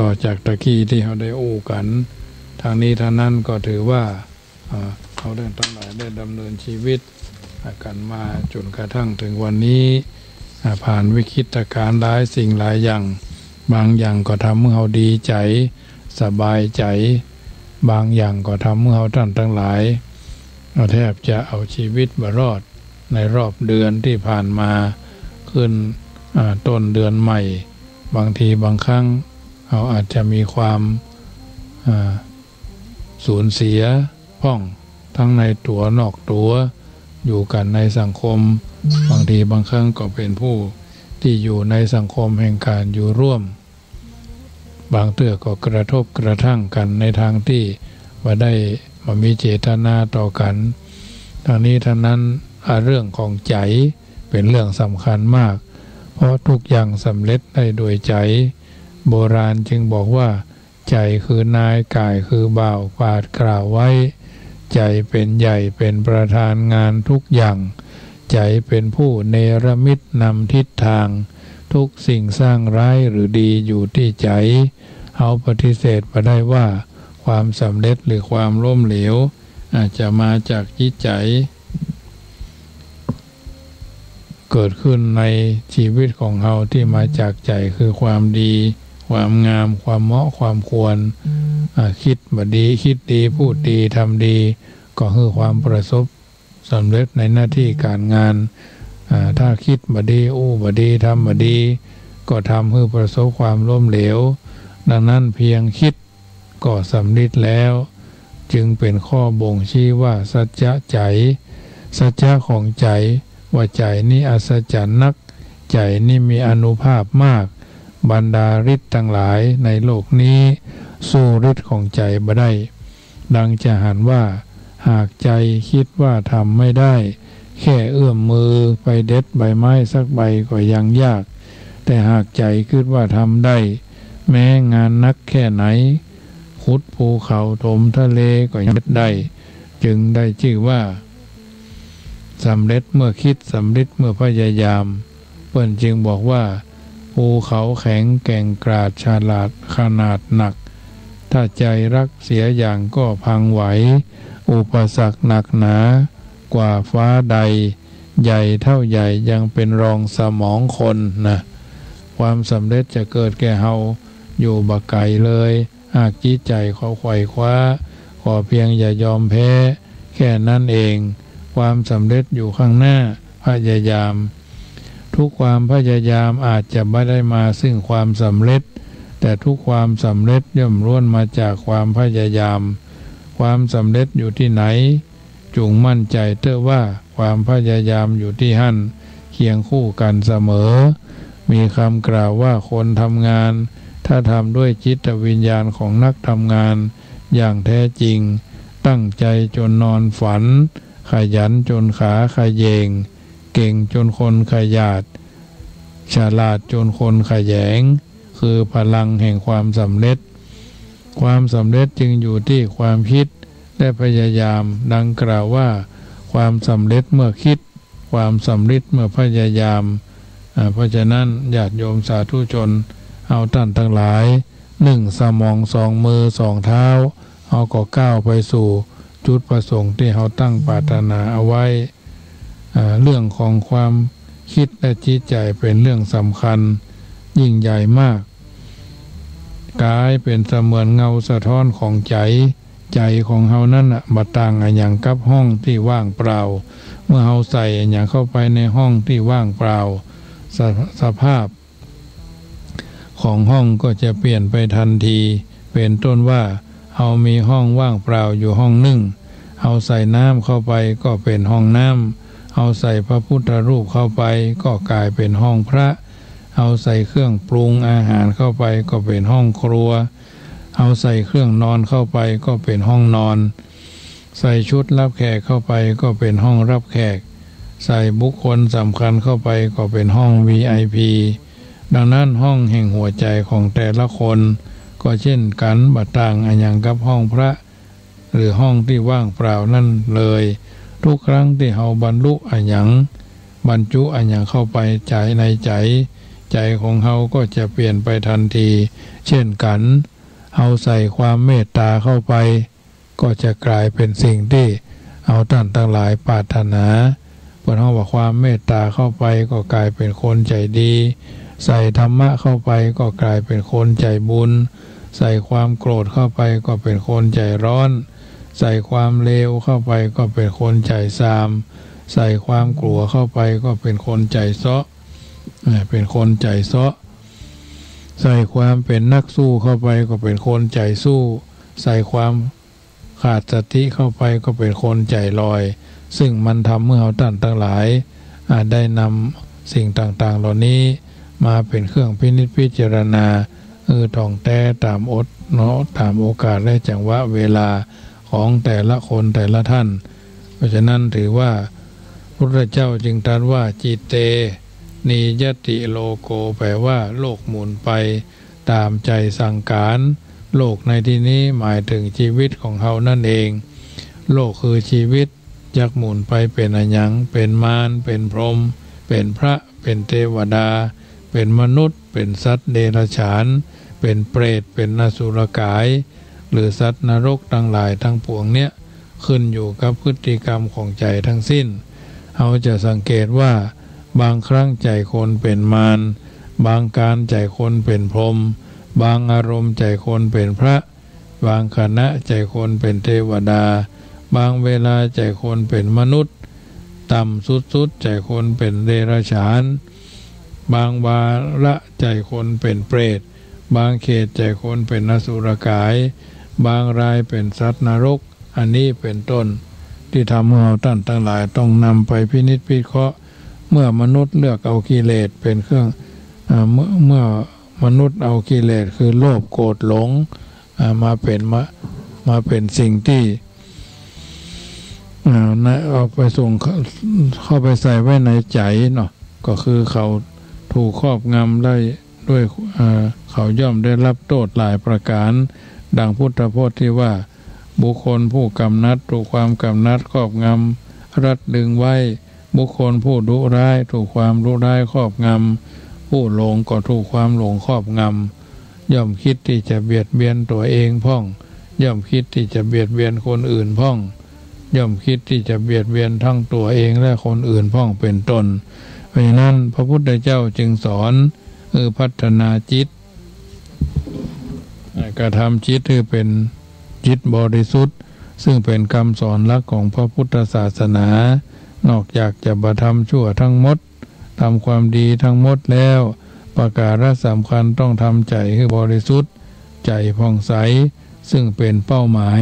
ต่อจากตะกี้ที่เขาได้อู้กันทางนี้ทางนั้นก็ถือว่าเขาได้ทั้งหลายได้ดำเนินชีวิตกันมาจนกระทั่งถึงวันนี้ผ่านวิกฤตการณ์หลายสิ่งหลายอย่างบางอย่างก็ทำให้เขาดีใจสบายใจบางอย่างก็ทำให้เขาท่านทั้งหลายแทบจะเอาชีวิตมารอดในรอบเดือนที่ผ่านมาขึ้นต้นเดือนใหม่บางทีบางครั้งเขาอาจจะมีความสูญเสียพ้องทั้งในตัวนอกตัวอยู่กันในสังคมบางทีบางครั้งก็เป็นผู้ที่อยู่ในสังคมแห่งการอยู่ร่วมบางเตื้อก็กระทบกระทั่งกันในทางที่ว่าได้มามีเจตนาต่อกันทางนี้ทางนั้นเรื่องของใจเป็นเรื่องสำคัญมากเพราะทุกอย่างสำเร็จได้โดยใจโบราณจึงบอกว่าใจคือนายกายคือบ่าวปาดกล่าวไว้ใจเป็นใหญ่เป็นประธานงานทุกอย่างใจเป็นผู้เนรมิตนำทิศทางทุกสิ่งสร้างร้ายหรือดีอยู่ที่ใจเอาปฏิเสธมาได้ว่าความสำเร็จหรือความล้มเหลวอาจจะมาจากจิตใจเกิดขึ้นในชีวิตของเราที่มาจากใจคือความดีความงามความเหมาะความควรคิดบดีคิดดีพูดดีทำดีก็คือความประสบสำเร็จในหน้าที่การงานถ้าคิดบดีอู้บดีทำบดีก็ทำให้ประสบความล้มเหลวดังนั้นเพียงคิดก็สำเร็จแล้วจึงเป็นข้อบ่งชี้ว่าสัจจะใจสัจจะของใจว่าใจนี่อัศจรรย์นักใจนี่มีอานุภาพมากบรรดาฤทธิ์ทั้งหลายในโลกนี้สู้ฤทธิ์ของใจบ่ได้ดังจะหันว่าหากใจคิดว่าทำไม่ได้แค่เอื้อมมือไปเด็ดใบไม้สักใบก็ยังยากแต่หากใจคิดว่าทำได้แม้งานนักแค่ไหนขุดภูเขาถมทะเลก็ยังได้จึงได้ชื่อว่าสำเร็จเมื่อคิดสำเร็จเมื่อพยายามเปิ้นจึงบอกว่าภูเขาแข็งแกร่งกราดฉลาดขนาดหนักถ้าใจรักเสียอย่างก็พังไหวอุปสรรคหนักหนากว่าฟ้าใดใหญ่เท่าใหญ่ยังเป็นรองสมองคนนะความสำเร็จจะเกิดแก่เฮาอยู่บักไก่เลยหากจิตใจเขาไขว่คว้าขอเพียงอย่ายอมแพ้แค่นั้นเองความสำเร็จอยู่ข้างหน้าพยายามทุกความพยายามอาจจะไม่ได้มาซึ่งความสำเร็จแต่ทุกความสำเร็จย่อมล้วนมาจากความพยายามความสำเร็จอยู่ที่ไหนจงมั่นใจเถอะว่าความพยายามอยู่ที่หั่นเคียงคู่กันเสมอมีคำกล่าวว่าคนทำงานถ้าทำด้วยจิตวิญญาณของนักทำงานอย่างแท้จริงตั้งใจจนนอนฝันขยันจนขาขยเยงเก่งจนคนขยาดฉลาดจนคนขยงคือพลังแห่งความสำเร็จความสำเร็จจึงอยู่ที่ความคิดและพยายามดังกล่าวว่าความสำเร็จเมื่อคิดความสำเร็จเมื่อพยายามเพราะฉะนั้นญาติโยมสาธุชนเอาท่านทั้งหลาย1สมอง2มือ2เท้าเอาก็ก้าวไปสู่จุดประสงค์ที่เขาตั้งปรารถนาเอาไว้เรื่องของความคิดและจิตใจเป็นเรื่องสำคัญยิ่งใหญ่มากกายเป็นเสมือนเงาสะท้อนของใจใจของเฮานั้นบ่ต่างอย่างกับห้องที่ว่างเปล่าเมื่อเฮาใส่อย่างเข้าไปในห้องที่ว่างเปล่าสภาพของห้องก็จะเปลี่ยนไปทันทีเป็นต้นว่าเฮามีห้องว่างเปล่าอยู่ห้องหนึ่งเฮาใส่น้ำเข้าไปก็เป็นห้องน้ำเอาใส่พระพุทธรูปเข้าไปก็กลายเป็นห้องพระเอาใส่เครื่องปรุงอาหารเข้าไปก็เป็นห้องครัวเอาใส่เครื่องนอนเข้าไปก็เป็นห้องนอนใส่ชุดรับแขกเข้าไปก็เป็นห้องรับแขกใส่บุคคลสำคัญเข้าไปก็เป็นห้อง VIP ดังนั้นห้องแห่งหัวใจของแต่ละคนก็เช่นกันบ่ต่างอย่างกับห้องพระหรือห้องที่ว่างเปล่านั่นเลยทุกครั้งที่เฮาบรรลุอันหยังบรรจุอันหยังเข้าไปใจในใจ ใจของเฮาก็จะเปลี่ยนไปทันทีเช่นกันเฮาใส่ความเมตตาเข้าไปก็จะกลายเป็นสิ่งที่เอาท่านทั้งหลายปรารถนาเพิ่นว่าความเมตตาเข้าไปก็กลายเป็นคนใจดีใส่ธรรมะเข้าไปก็กลายเป็นคนใจบุญใส่ความโกรธเข้าไปก็เป็นคนใจร้อนใส่ความเลวเข้าไปก็เป็นคนใจซามใส่ความกลัวเข้าไปก็เป็นคนใจเซาะเป็นคนใจเซาะใส่ความเป็นนักสู้เข้าไปก็เป็นคนใจสู้ใส่ความขาดสติเข้าไปก็เป็นคนใจลอยซึ่งมันทำเมื่อเราท่านทั้งหลายได้นำสิ่งต่างๆเหล่านี้มาเป็นเครื่องพินิจพิจารณาท่องแท้ตามอดเนาะตามโอกาสและจังหวะเวลาของแต่ละคนแต่ละท่านเพราะฉะนั้นถือว่าพระพุทธเจ้าจึงตรัสว่าจิตเตนิยติโลโกแปลว่าโลกหมุนไปตามใจสั่งการโลกในที่นี้หมายถึงชีวิตของเขานั่นเองโลกคือชีวิตจักหมุนไปเป็นอยังเป็นมารเป็นพรหมเป็นพระเป็นเทวดาเป็นมนุษย์เป็นสัตว์เดรัจฉานเป็นเปรตเป็นอสุรกายหรือสัตว์นรกทั้งหลายทั้งปวงเนี้ยขึ้นอยู่กับพฤติกรรมของใจทั้งสิ้นเราจะสังเกตว่าบางครั้งใจคนเป็นมารบางการใจคนเป็นพรหมบางอารมณ์ใจคนเป็นพระบางขณะใจคนเป็นเทวดาบางเวลาใจคนเป็นมนุษย์ต่ำสุดๆใจคนเป็นเดรัจฉานบางวาระใจคนเป็นเปรตบางเขตใจคนเป็นอสุรกายบางรายเป็นสัตว์นรกอันนี้เป็นต้นที่ทำให้เราท่านทั้งหลายต้องนำไปพินิจพิเคราะห์เมื่อมนุษย์เลือกเอากิเลสเป็นเครื่องเมื่อมนุษย์เอากิเลสคือโลภโกรธหลงมาเป็นสิ่งที่เอาไปส่งเข้าไปใส่ไว้ในใจเนาะก็คือเขาถูกครอบงำได้ด้วยเขาย่อมได้รับโทษหลายประการดังพุทธพจน์ที่ว่าบุคคลผู้กำนัดถูกความกำนัดครอบงำรัดดึงไว้บุคคลผู้ดุร้ายถูกความดุร้ายครอบงำผู้หลงก็ถูกความหลงครอบงำย่อมคิดที่จะเบียดเบียนตัวเองพ่องย่อมคิดที่จะเบียดเบียนคนอื่นพ่องย่อมคิดที่จะเบียดเบียนทั้งตัวเองและคนอื่นพ่องเป็นต้นเพราะฉะนั้นพระพุทธเจ้าจึงสอนพัฒนาจิตกระทำจิตให้เป็นจิตบริสุทธิ์ซึ่งเป็นคำสอนหลักของพระพุทธศาสนานอกจากจะบทำชั่วทั้งหมดทำความดีทั้งหมดแล้วประการสำคัญต้องทำใจให้บริสุทธิ์ใจผ่องใสซึ่งเป็นเป้าหมาย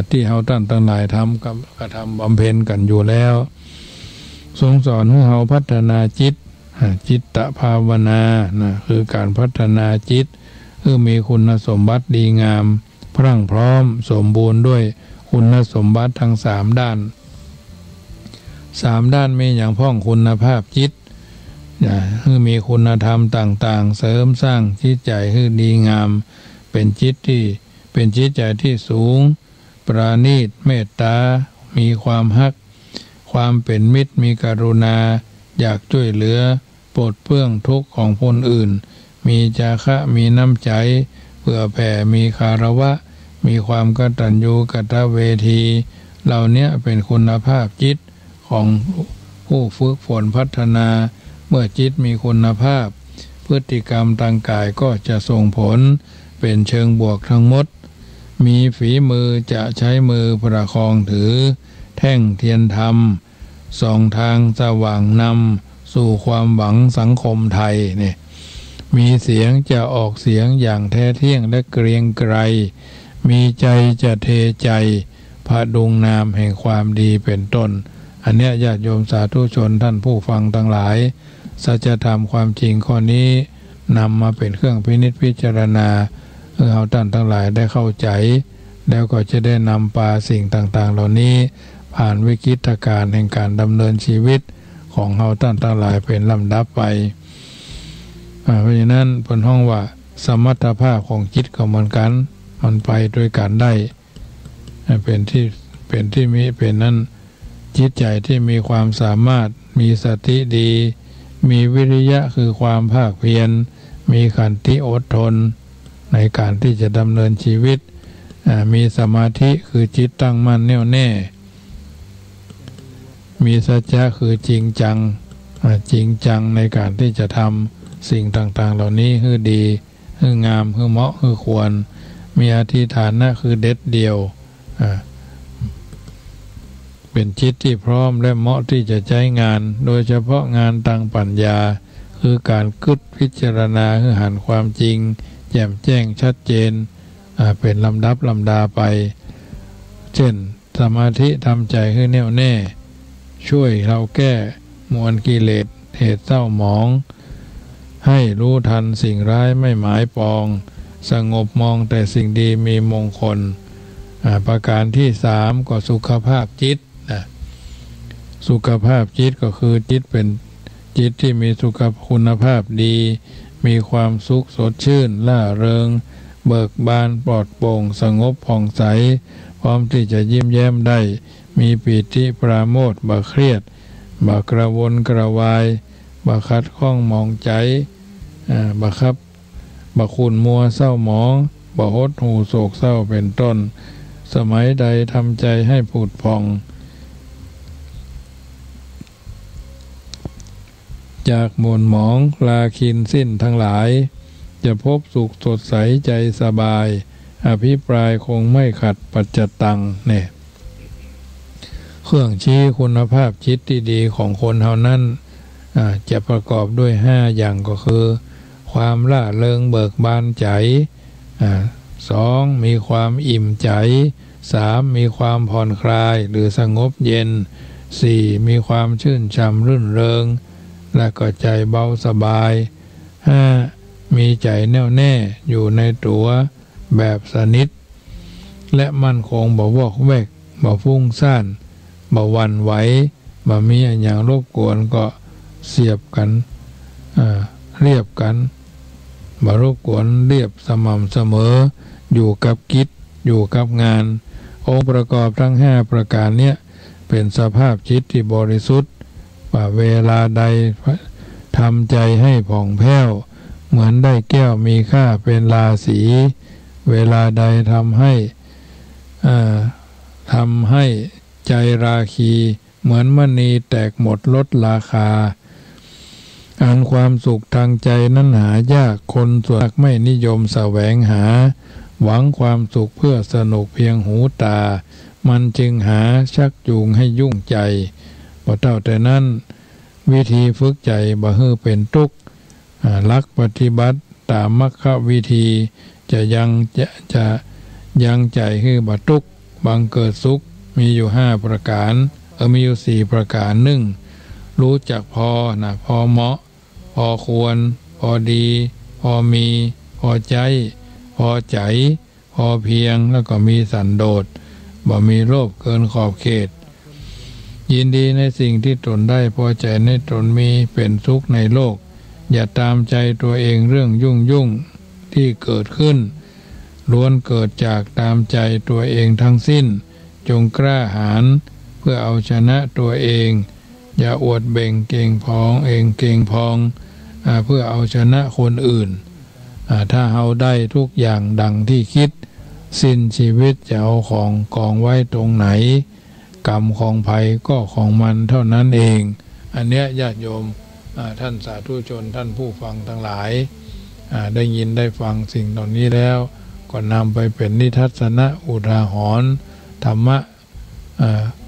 ที่เราท่านทั้งหลายทำกับกระทำบำเพ็ญกันอยู่แล้วทรงสอนให้เราพัฒนาจิตตภาวนาคือการพัฒนาจิตคือมีคุณสมบัติดีงามพรั่งพร้อมสมบูรณ์ด้วยคุณสมบัติทั้ง3 ด้าน3 ด้านมีอย่างพ้องคุณภาพจิตคือมีคุณธรรมต่างๆเสริมสร้างจิตใจคือดีงามเป็นจิตใจที่สูงปราณีตเมตตามีความฮักความเป็นมิตรมีกรุณาอยากช่วยเหลือปลดเปลื้องทุกข์ของคนอื่นมีจาคะมีน้ำใจเผื่อแผ่มีคารวะมีความกตัญญูกตเวทีเหล่านี้เป็นคุณภาพจิตของผู้ฝึกฝนพัฒนาเมื่อจิตมีคุณภาพพฤติกรรมทางกายก็จะส่งผลเป็นเชิงบวกทั้งหมดมีฝีมือจะใช้มือประคองถือแท่งเทียนธรรมส่องทางสว่างนำสู่ความหวังสังคมไทยเนี่ยมีเสียงจะออกเสียงอย่างแท้เที่ยงและเกรียงไกรมีใจจะเทใจพดุงนามแห่งความดีเป็นต้นอันเนี้ยญาติโยมสาธุชนท่านผู้ฟังทั้งหลายสัจธรรมความจริงข้อนี้นำมาเป็นเครื่องพินิจพิจารณาเอาท่านทั้งหลายได้เข้าใจแล้วก็จะได้นำพาสิ่งต่างๆเหล่านี้ผ่านวิกฤตการณ์แห่งการดำเนินชีวิตของเราท่านทั้งหลายเป็นลำดับไปเพราะฉะนั้นเป็นห้องว่าสมรรถภาพของจิตก็เหมือนกันมันไปด้วยกันได้เป็นที่มีเป็นนั้น จิตใจที่มีความสามารถมีสติดีมีวิริยะคือความภาคเพียรมีขันติอดทนในการที่จะดำเนินชีวิตมีสมาธิคือจิตตั้งมั่นแน่วแน่มีสัจจะคือจริงจังในการที่จะทำสิ่งต่างๆเหล่านี้ให้ดีให้งามให้เหมาะให้ควรมีอธิฐานะคือเด็ดเดียวเป็นจิตที่พร้อมและเหมาะที่จะใช้งานโดยเฉพาะงานทางปัญญาคือการคิดพิจารณาให้หันความจริงแจ่มแจ้งชัดเจนเป็นลำดับลำดาไปเช่นสมาธิทำใจให้แน่วแน่ช่วยเราแก้มวลกิเลสเหตุเศร้าหมองให้รู้ทันสิ่งร้ายไม่หมายปองสงบมองแต่สิ่งดีมีมงคลประการที่3ก็สุขภาพจิตสุขภาพจิตก็คือจิตเป็นจิตที่มีสุขคุณภาพดีมีความสุขสดชื่นล่าเริงเบิกบานปลอดโปร่งสงบผ่องใสพร้อมที่จะยิ้มแย้มได้มีปีติปราโมทย์บ่เครียดบ่กระวนกระวายบ่คัดข้องมองใจบ่ครับบ่ขุ่นมัวเศร้าหมองบ่หดหู่โศกเศร้าเป็นต้นสมัยใดทำใจให้ผุดผ่องจากหม่นหมองลาคินสิ้นทั้งหลายจะพบสุขสดใสใจสบายอภิปรายคงไม่ขัดปัจจตังเนี่ยเครื่องชี้คุณภาพจิตที่ดีของคนเท่านั้นจะประกอบด้วย5อย่างก็คือความล่าเริงเบิกบานใจ2มีความอิ่มใจ3มีความผ่อนคลายหรือสงบเย็น4มีความชื่นช่ำรื่นเริงและก็ใจเบาสบาย5มีใจแน่วแน่อยู่ในตัวแบบสนิทและมั่นคงบ่วอกแวกบ่ฟุ้งซ่านบ่หวั่นไหวบ่มีอย่างรบกวนก็เสียบกันเรียบกันบ่รบกวนเรียบสม่ำเสมออยู่กับกิจอยู่กับงานองค์ประกอบทั้ง5ประการเนี้ยเป็นสภาพจิตที่บริสุทธิ์เวลาใดทำใจให้ผ่องแผ้วเหมือนได้แก้วมีค่าเป็นราศีเวลาใดทำให้ใจราคีเหมือนมณีแตกหมดลดราคาอันความสุขทางใจนั้นหายากคนส่วนมากไม่นิยมแสวงหาหวังความสุขเพื่อสนุกเพียงหูตามันจึงหาชักจูงให้ยุ่งใจบ่เท่าแต่นั้นวิธีฝึกใจบ่ให้เป็นทุกข์ลักปฏิบัติตามมรรควิธีจะยังใจให้บ่ทุกข์บังเกิดสุขมีอยู่5ประการมีอยู่4ประการ1รู้จักพอพอเหมาะพอควรพอดีพอมีพอใจพอใจพอเพียงแล้วก็มีสันโดษบ่มีโลภเกินขอบเขตยินดีในสิ่งที่ตนได้พอใจในตนมีเป็นสุขในโลกอย่าตามใจตัวเองเรื่องยุ่งที่เกิดขึ้นล้วนเกิดจากตามใจตัวเองทั้งสิ้นจงกล้าหาญเพื่อเอาชนะตัวเองอย่าอวดเบ่งเก่งพองเพื่อเอาชนะคนอื่นถ้าเฮาได้ทุกอย่างดังที่คิดสิ้นชีวิตจะเอาของกองไว้ตรงไหนกรรมของภัยก็ของมันเท่านั้นเองอันเนี้ยญาติโยมท่านสาธุชนท่านผู้ฟังทั้งหลายได้ยินได้ฟังสิ่งเหล่านี้แล้วก็นำไปเป็นนิทัศนะอุทาหรณ์ธรรมะ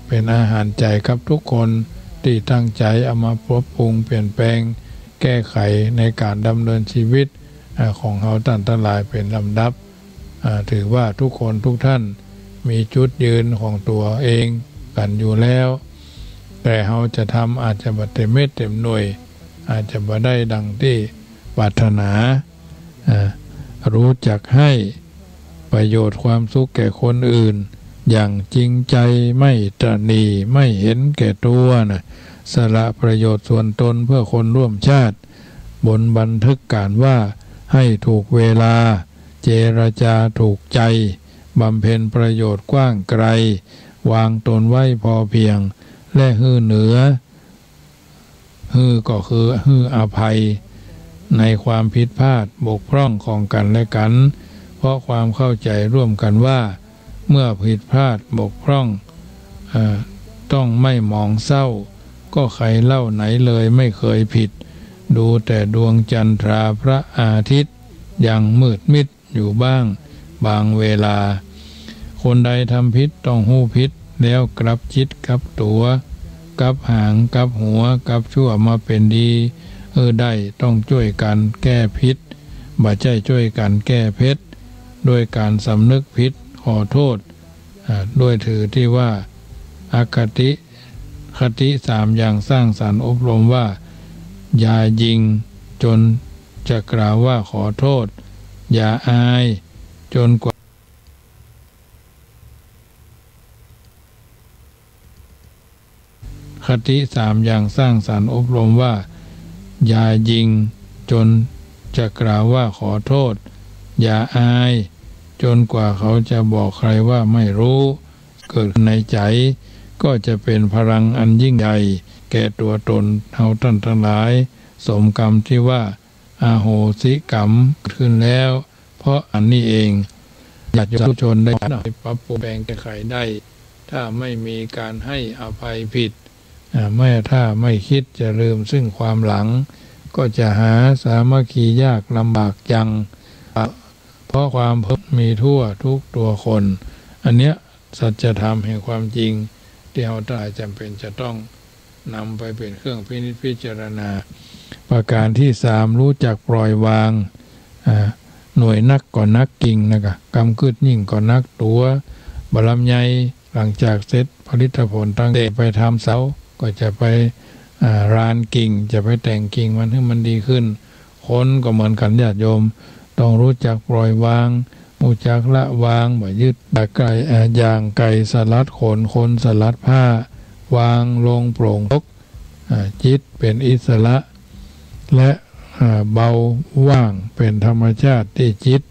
เป็นอาหารใจกับทุกคนที่ตั้งใจเอามาปรับปรุงเปลี่ยนแปลงแก้ไขในการดำเนินชีวิตของเราท่านทั้งหลายเป็นลำดับถือว่าทุกคนทุกท่านมีจุดยืนของตัวเองกันอยู่แล้วแต่เราจะทำอาจจะบ่เต็มเม็ดเต็มหน่วยอาจจะบ่ได้ดังที่ปรารถนารู้จักให้ประโยชน์ความสุขแก่คนอื่นอย่างจริงใจไม่ตระหนี่ไม่เห็นแก่ตัวสละประโยชน์ส่วนตนเพื่อคนร่วมชาติบนบันทึกการว่าให้ถูกเวลาเจรจาถูกใจบำเพ็ญประโยชน์กว้างไกลวางตนไว้พอเพียง และฮือเหนือฮือก็คือฮืออภัยในความผิดพลาดบกพร่องของกันและกันเพราะความเข้าใจร่วมกันว่าเมื่อผิดพลาดบกพร่องต้องไม่มองเศร้าก็ใครเล่าไหนเลยไม่เคยผิดดูแต่ดวงจันทราพระอาทิตย์ยังมืดมิดอยู่บ้างบางเวลาคนใดทำผิดต้องหู้ผิดแล้วกลับจิตกลับตัวกลับหางกลับหัวกลับชั่วมาเป็นดีได้ต้องช่วยกันแก้ผิดบ่ใช่ช่วยกันแก้เพชรโดยการสำนึกผิดขอโทษด้วยถือที่ว่าอคติสามอย่างสร้างสรรค์อบรมว่าอย่ายิงจนจะกล่าวว่าขอโทษอย่าอายจนกว่าคติสามอย่างสร้างสรรค์อบรมว่าอย่ายิงจนจะกล่าวว่าขอโทษอย่าอายจนกว่าเขาจะบอกใครว่าไม่รู้เกิดในใจก็จะเป็นพลังอันยิ่งใหญ่แก่ตัวตนเฮาท่านทั้งหลายสมกรรมที่ว่าอาโหสิกรรมขึ้นแล้วเพราะอันนี้เองอยากจะทุกชนได้ปรับปรุงแปลงแก้ไขได้ถ้าไม่มีการให้อภัยผิดถ้าไม่คิดจะลืมซึ่งความหลังก็จะหาสามัคคียากลำบากจังเพราะความเพิ่มมีทั่วทุกตัวคนอันเนี้ยสัจธรรมแห่งความจริงที่เราได้จำเป็นจะต้องนำไปเป็นเครื่องพิจารณาประการที่สามรู้จักปล่อยวางหน่วยนักก่อนนักกิ่งนะคะกำกึดยิ่งก่อนนักตัวบารมีใหญ่หลังจากเสร็จผลิตผลตั้งแต่ไปทำเสาก็จะไปรานกิ่งจะไปแต่งกิ่งมันให้มันดีขึ้นคนก็เหมือนกันญาติโยมต้องรู้จักปล่อยวางรู้จักละวางบ่ยึดไก่อย่างไก่สลัดคนสลัดผ้าวางลงโปร่งจิตเป็นอิสระและเบาว่างเป็นธรรมชาติที่จิต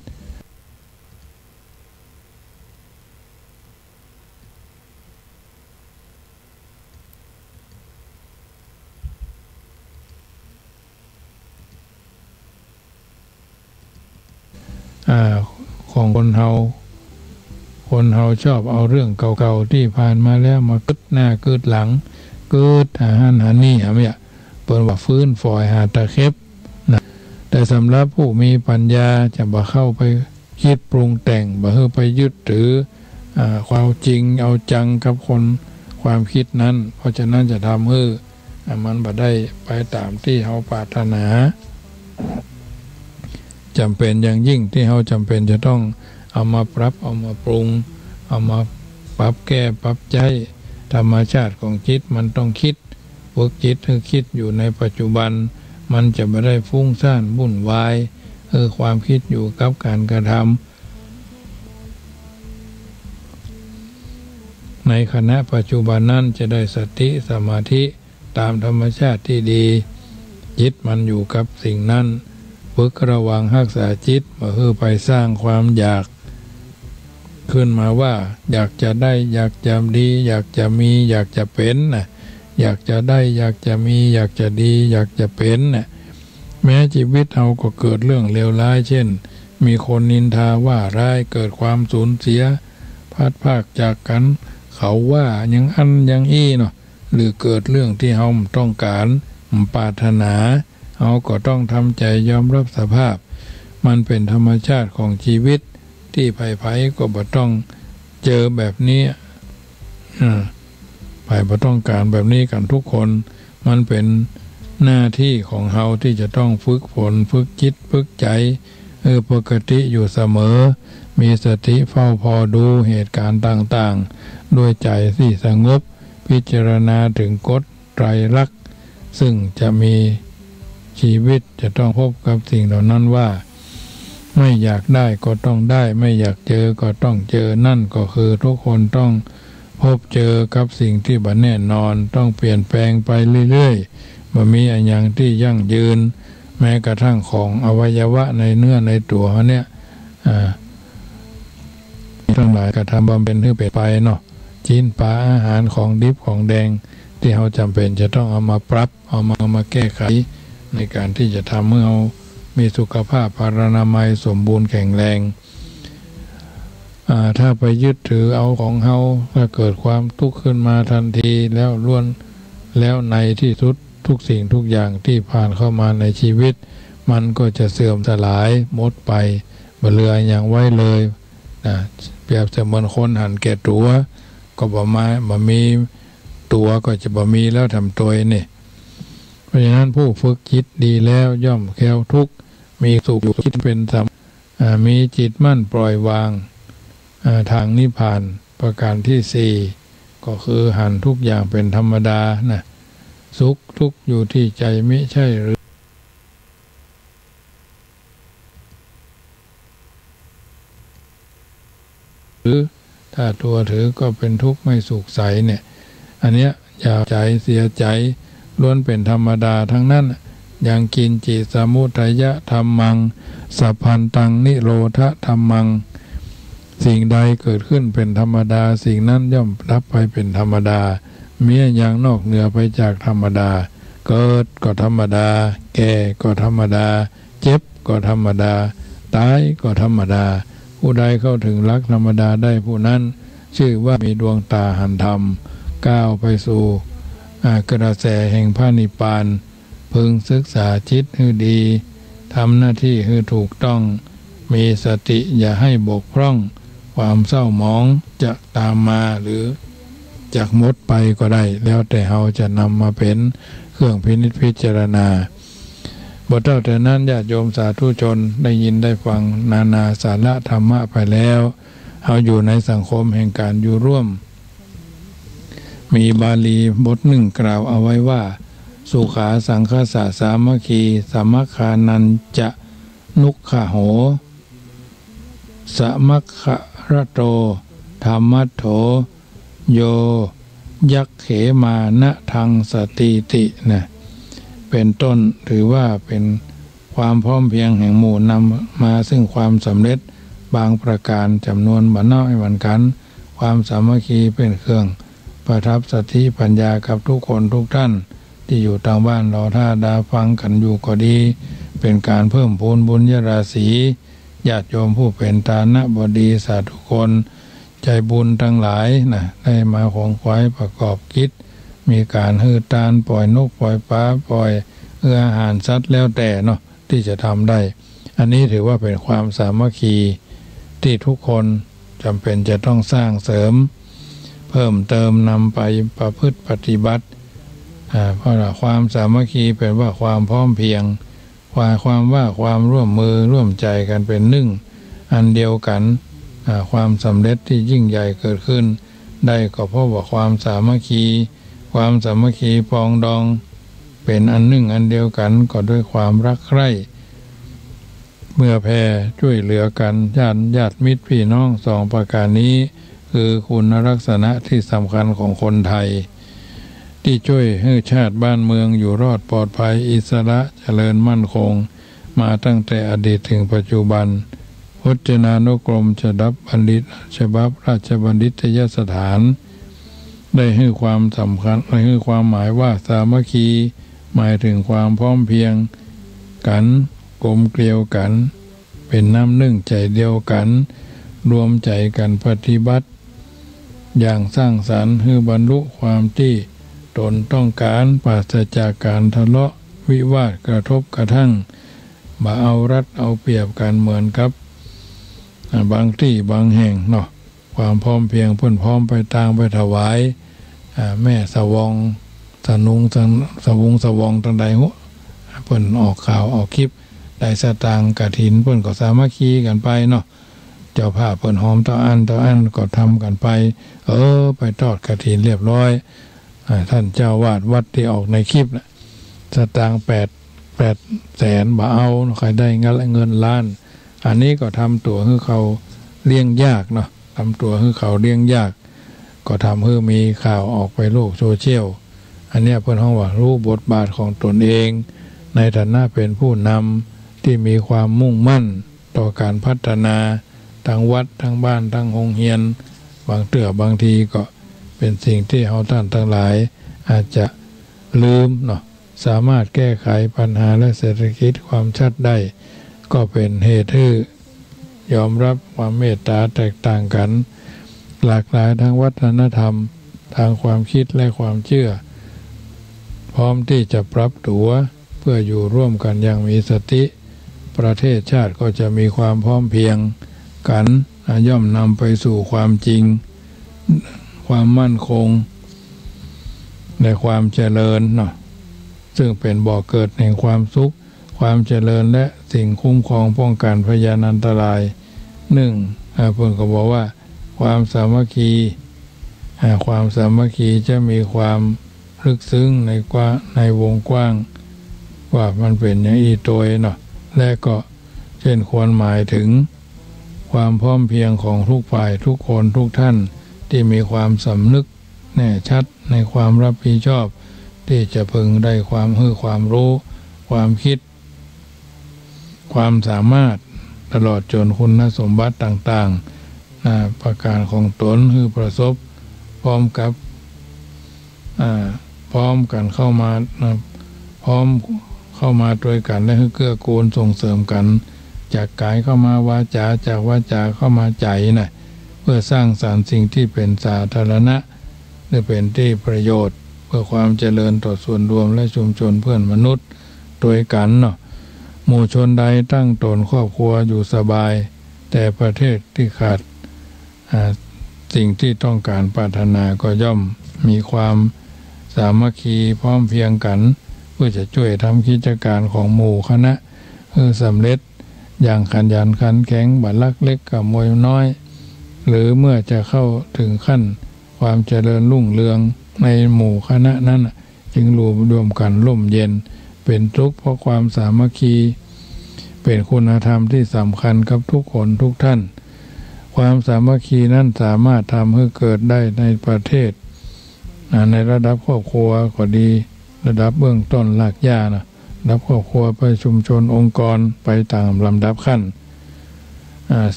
ของคนเฮาชอบเอาเรื่องเก่าๆที่ผ่านมาแล้วมากึดหน้ากึดหลังกึดหาหันหานี่เนี่ยเปิดว่าฟื้นฝอยหาตะเข็บนะแต่สำหรับผู้มีปัญญาจะบ่เข้าไปคิดปรุงแต่งบ่เข้าไปยึดถือความจริงเอาจังกับคนความคิดนั้นเพราะฉะนั้นจะทำให้มันบ่ได้ไปตามที่เฮาปรารถนาจำเป็นอย่างยิ่งที่เราจำเป็นจะต้องเอามาปรับเอามาปรุงเอามาปรับแก้ปรับใจธรรมชาติของจิตมันต้องคิดฝึกจิตให้คิดอยู่ในปัจจุบันมันจะไม่ได้ฟุ้งซ่านวุ่นวายความคิดอยู่กับการกระทำในขณะปัจจุบันนั้นจะได้สติสมาธิตามธรรมชาติที่ดีจิตมันอยู่กับสิ่งนั้นฝึกระวังรักษาจิตมาไปสร้างความอยากขึ้นมาว่าอยากจะได้อยากจะดีอยากจะมีอยากจะเป็นนะอยากจะได้อยากจะมีอยากจะดีอยากจะเป็นนะแม้ชีวิตเราก็เกิดเรื่องเลวร้ายเช่นมีคนนินทาว่าร้ายเกิดความสูญเสียพัดพรากจากกันเขาว่าอย่างอันอย่างอี้เนาะหรือเกิดเรื่องที่เราต้องการปรารถนาเราก็ต้องทำใจยอมรับสภาพมันเป็นธรรมชาติของชีวิตที่ไผ่ก็บ่ต้องเจอแบบนี้ไผ่บ่ต้องการแบบนี้กันทุกคนมันเป็นหน้าที่ของเราที่จะต้องฝึกฝนฝึกจิตฝึกใจปกติอยู่เสมอมีสติเฝ้าพอดูเหตุการณ์ต่างๆด้วยใจที่สงบพิจารณาถึงกฎไตรลักษณ์ซึ่งจะมีชีวิตจะต้องพบกับสิ่งเหล่านั้นว่าไม่อยากได้ก็ต้องได้ไม่อยากเจอก็ต้องเจอนั่นก็คือทุกคนต้องพบเจอกับสิ่งที่บ่แน่นอนต้องเปลี่ยนแปลงไปเรื่อยๆบ่มีอันอย่างที่ยั่งยืนแม้กระทั่งของอวัยวะในเนื้อในตัวเขาเนี่ยทั้งหลายกระทำบำเพ็ญให้เป็นไปเนาะจีนปลาอาหารของดิบของแดง ที่เราจำเป็นจะต้องเอามาปรับเอามาแก้ไขในการที่จะทำให้เรามีสุขภาพพรรณนามัยสมบูรณ์แข็งแรงถ้าไปยึดถือเอาของเราถ้าเกิดความทุกข์ขึ้นมาทันทีแล้วล้วนแล้วในที่สุดทุกสิ่งทุกอย่างที่ผ่านเข้ามาในชีวิตมันก็จะเสื่อมสลายหมดไปบ่เหลืออย่างไว้เลยเปรียบเสมือนคนหันแก่ตัวก็บ่มีตัวก็จะบ่มีแล้วทำตัวนี่เพราะฉะนั้นผู้ฝึกจิตดีแล้วย่อมแคล้วทุกข์มีสุขคิดเป็นธรรมมีจิตมั่นปล่อยวางทางนิพพานประการที่สี่ก็คือหันทุกอย่างเป็นธรรมดานะสุขทุกข์อยู่ที่ใจไม่ใช่หรือถ้าตัวถือก็เป็นทุกข์ไม่สุขใสเนี่ยอันเนี้ยอย่าใจเสียใจล้วนเป็นธรรมดาทั้งนั้นอย่างกินจิสมุทัยะธัมมังสัพพันตังนิโรธธัมมังสิ่งใดเกิดขึ้นเป็นธรรมดาสิ่งนั้นย่อมรับไปเป็นธรรมดาเมื่ออย่างนอกเหนือไปจากธรรมดาเกิดก็ธรรมดาแก่ก็ธรรมดาเจ็บก็ธรรมดาตายก็ธรรมดาผู้ใดเข้าถึงหลักธรรมดาได้ผู้นั้นชื่อว่ามีดวงตาหันธรรมก้าวไปสู่กระแสแห่งพระนิพพานพึงศึกษาจิตให้ดีทำหน้าที่ให้ถูกต้องมีสติอย่าให้บกพร่องความเศร้าหมองจะตามมาหรือจากหมดไปก็ได้แล้วแต่เราจะนำมาเป็นเครื่องพินิจพิจารณาบทเท่าแต่นั้นญาติโยมสาธุชนได้ยินได้ฟังนานาสาระธรรมะไปแล้วเราอยู่ในสังคมแห่งการอยู่ร่วมมีบาลีบทหนึ่งกล่าวเอาไว้ว่าสุขาสังคสะสามัคคีสามัคคานันจะนุขโหสมัคคระโตธรรมัตโถโยยักเขมานะทังสติตินะเป็นต้นถือว่าเป็นความพร้อมเพรียงแห่งหมู่นำมาซึ่งความสำเร็จบางประการจำนวนบ่น้อยเหมือนกันความสามัคคีเป็นเครื่องประทับสติปัญญากับทุกคนทุกท่านที่อยู่ทางบ้านรอท่าดาฟังกันอยู่ก็ดีเป็นการเพิ่มพูนบุญญราศีญาติโยมผู้เป็นฐานะบดีสาธุชนใจบุญทั้งหลายนะได้มาของควายประกอบกิจมีการฮือตานปล่อยนกปล่อยปลาปล่อยอาหารสัตว์แล้วแต่เนาะที่จะทำได้อันนี้ถือว่าเป็นความสามัคคีที่ทุกคนจำเป็นจะต้องสร้างเสริมเพิ่มเติมนำไปประพฤติปฏิบัติเพราะความสามัคคีเป็นว่าความพร้อมเพรียงความว่าความร่วมมือร่วมใจกันเป็นหนึ่งอันเดียวกันความสำเร็จที่ยิ่งใหญ่เกิดขึ้นได้ก็เพราะว่าความสามัคคีปองดองเป็นอันหนึ่งอันเดียวกันก็ด้วยความรักใคร่เมื่อแผ่ช่วยเหลือกันญาติมิตรพี่น้องสองประการนี้คือคุณลักษณะที่สำคัญของคนไทยที่ช่วยให้ชาติบ้านเมืองอยู่รอดปลอดภัยอิสระเจริญมั่นคงมาตั้งแต่อดีตถึงปัจจุบันพจนานุกรมฉบับบัณฑิตฉบับราชบัณฑิตยสถานได้ให้ความสำคัญให้ความหมายว่าสามัคคีหมายถึงความพร้อมเพรียงกันกลมเกลียวกันเป็นน้ำหนึ่งใจเดียวกันรวมใจกันปฏิบัติอย่างสร้างสรรค์ให้บรรลุความที่ตนต้องการปราศจากการทะเลาะวิวาทกระทบกระทั่งมาเอารัดเอาเปรียบกันเหมือนกับบางที่บางแห่งเนาะความพร้อมเพรียงเพิ่นพร้อมไปต่างไปถวายแม่สวองสนุงสวองตังใดหัวเพิ่นออกข่าวออกคลิปได้สตางค์กฐินเพิ่นก็สามัคคีกันไปเนาะเจ้าภาพเพิ่นหอมต่ออันก็ทำกันไปไปทอดกฐินเรียบร้อยท่านเจ้าวาดวัดที่ออกในคลิปนะสตางค์8 แสนบ่เอาใครได้เงินล้านอันนี้ก็ทำตัวให้เขาเลี้ยงยากเนาะทำตัวให้เขาเลี้ยงยากก็ทำให้มีข่าวออกไปโลกโซเชียลอันนี้เพิ่นฮ้องว่ารู้บทบาทของตนเองในฐานะเป็นผู้นำที่มีความมุ่งมั่นต่อการพัฒนาทั้งวัดทั้งบ้านทั้งโรงเรียนบางทีก็เป็นสิ่งที่เฮาท่านทั้งหลาย อาจจะลืมเนาะสามารถแก้ไขปัญหาและเศรษฐกิจความชัดได้ก็เป็นเหตุให้ยอมรับความเมตตาแตกต่างกันหลากหลายทางวัฒนธรรมทางความคิดและความเชื่อพร้อมที่จะปรับตัวเพื่ออยู่ร่วมกันอย่างมีสติประเทศชาติก็จะมีความพร้อมเพรียงกันย่อมนำไปสู่ความจริงความมั่นคงในความเจริญเนาะซึ่งเป็นบ่อเกิดแห่งความสุขความเจริญและสิ่งคุ้มครองป้องกันพยานอันตรายเพิ่นก็บอกว่าความสามัคคีความสามัคคีจะมีความลึกซึ้งในวงกว้างว่ามันเป็นอย่างอีโตยเนาะและก็เช่นควรหมายถึงความพร้อมเพรียงของทุกฝ่ายทุกคนทุกท่านที่มีความสำนึกแน่ชัดในความรับผิดชอบที่จะพึงได้ความรู้ความคิดความสามารถตลอดจนคุณสมบัติต่างๆประการของตนคือประสบพร้อมกันเข้ามาพร้อมเข้ามาด้วยกันและเกื้อกูลส่งเสริมกันจากกายเข้ามาวาจาจากวาจาเข้ามาใจนะเพื่อสร้างสรรค์สิ่งที่เป็นสาธารณะหรือเป็นที่ประโยชน์เพื่อความเจริญต่อส่วนรวมและชุมชนเพื่อนมนุษย์ด้วยกันเนาะหมู่ชนใดตั้งตนครอบครัวอยู่สบายแต่ประเทศที่ขาดสิ่งที่ต้องการปรารถนาก็ย่อมมีความสามัคคีพร้อมเพรียงกันเพื่อจะช่วยทำกิจการของหมู่คณะสำเร็จอย่างขยันขันแข็งบัดลักเล็กกับมวยน้อยหรือเมื่อจะเข้าถึงขั้นความเจริญรุ่งเรืองในหมู่คณะนั้นจึงรวมกันร่มเย็นเป็นทุกข์เพราะความสามัคคีเป็นคุณธรรมที่สำคัญกับทุกคนทุกท่านความสามัคคีนั้นสามารถทำให้เกิดได้ในประเทศในระดับครอบครัวก็ดีระดับเบื้องต้นหลักหญ้านะระดับครอบครัวไปชุมชนองค์กรไปตามลำดับขั้น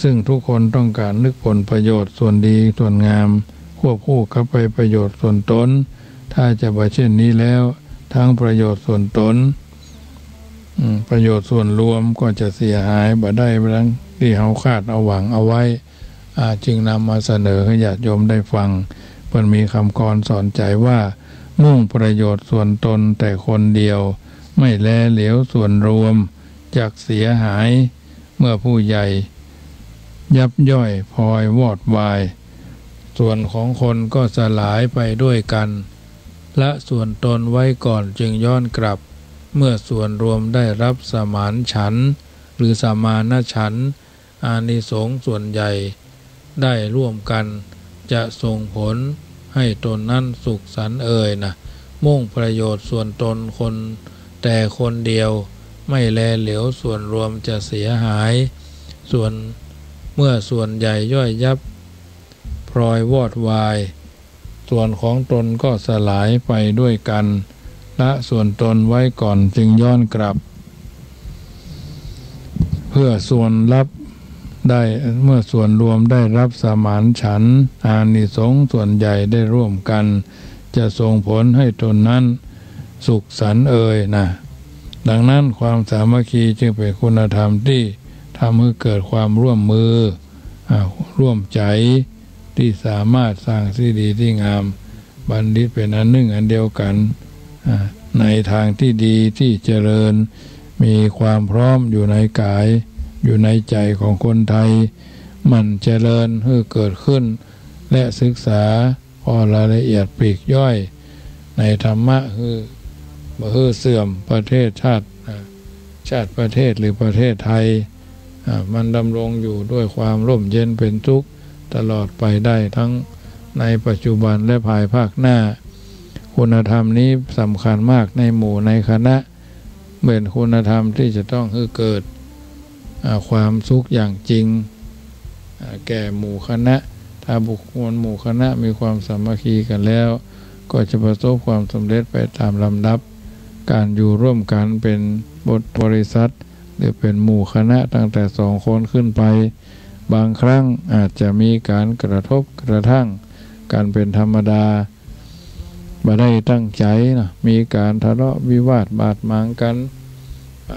ซึ่งทุกคนต้องการนึกผลประโยชน์ส่วนดีส่วนงามควบคู่กับไปประโยชน์ส่วนตนถ้าจะบ่เช่นนี้แล้วทั้งประโยชน์ส่วนตนประโยชน์ส่วนรวมก็จะเสียหายบ่ได้ดังที่เฮาคาดเอาหวังเอาไว้จึงนำมาเสนอให้ญาติโยมได้ฟังเพิ่นมีคำกรสอนใจว่ามุ่งประโยชน์ส่วนตนแต่คนเดียวไม่แลเหลียวส่วนรวมจักเสียหายเมื่อผู้ใหญ่ยับย่อยพลอยวอดวายส่วนของคนก็สลายไปด้วยกันละส่วนตนไว้ก่อนจึงย้อนกลับเมื่อส่วนรวมได้รับสมานฉันท์หรือสมานฉันท์อานิสงส์ส่วนใหญ่ได้ร่วมกันจะส่งผลให้ตนนั้นสุขสันต์นะมุ่งประโยชน์ส่วนตนคนแต่คนเดียวไม่แลเหลียวส่วนรวมจะเสียหายเมื่อส่วนใหญ่ย่อยยับพลอยวอดวายส่วนของตนก็สลายไปด้วยกันละส่วนตนไว้ก่อนจึงย้อนกลับเพื่อส่วนรับได้เมื่อส่วนรวมได้รับสมานฉันท์อานิสงส์ส่วนใหญ่ได้ร่วมกันจะส่งผลให้ตนนั้นสุขสันต์นะดังนั้นความสามัคคีจึงเป็นคุณธรรมที่ทำให้เกิดความร่วมมือร่วมใจที่สามารถสร้างสิ่งดีที่งามบัณฑิตเป็นอันหนึ่งอันเดียวกันในทางที่ดีที่เจริญมีความพร้อมอยู่ในกายอยู่ในใจของคนไทยมันเจริญให้เกิดขึ้นและศึกษาพอรายละเอียดปลีกย่อยในธรรมะคือเสื่อมประเทศชาติประเทศหรือประเทศไทยมันดำรงอยู่ด้วยความร่มเย็นเป็นทุกข์ตลอดไปได้ทั้งในปัจจุบันและภายภาคหน้าคุณธรรมนี้สำคัญมากในหมู่ในคณะเป็นคุณธรรมที่จะต้องให้เกิดความสุขอย่างจริงแก่หมู่คณะถ้าบุคคลหมู่คณะมีความสามัคคีกันแล้วก็จะประสบความสำเร็จไปตามลำดับการอยู่ร่วมกันเป็นบริษัทหรือเป็นหมู่คณะตั้งแต่2 คนขึ้นไปบางครั้งอาจจะมีการกระทบกระทั่งกันเป็นธรรมดา บ่ได้ตั้งใจนะมีการทะเลาะวิวาทบาดหมางกัน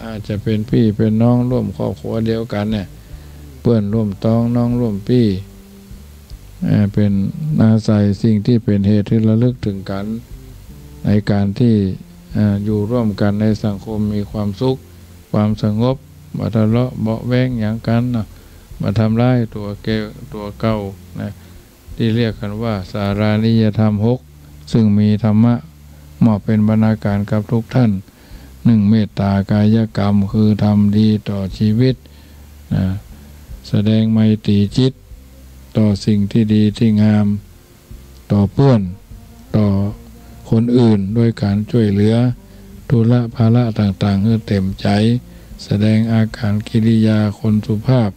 อาจจะเป็นพี่เป็นน้องร่วมครอบครัวเดียวกันเนี่ยเพื่อนร่วมตองน้องร่วมพี่เป็นอาศัยสิ่งที่เป็นเหตุที่ระลึกถึงกันในการที่อยู่ร่วมกันในสังคมมีความสุขความสงบมาทะเลาะเบาะแว้งอย่างกันนะมาทำร้ายตัวเก่านะที่เรียกกันว่าสารานิยธรรม6ซึ่งมีธรรมะเหมาะเป็นบรรณาการกับทุกท่าน1เมตตากายกรรมคือทำดีต่อชีวิตนะแสดงไมตรีจิตต่อสิ่งที่ดีที่งามต่อเพื่อนต่อคนอื่นด้วยการช่วยเหลือธุระภาระต่างๆให้เต็มใจแสดงอาการกิริยาคนสุภาพ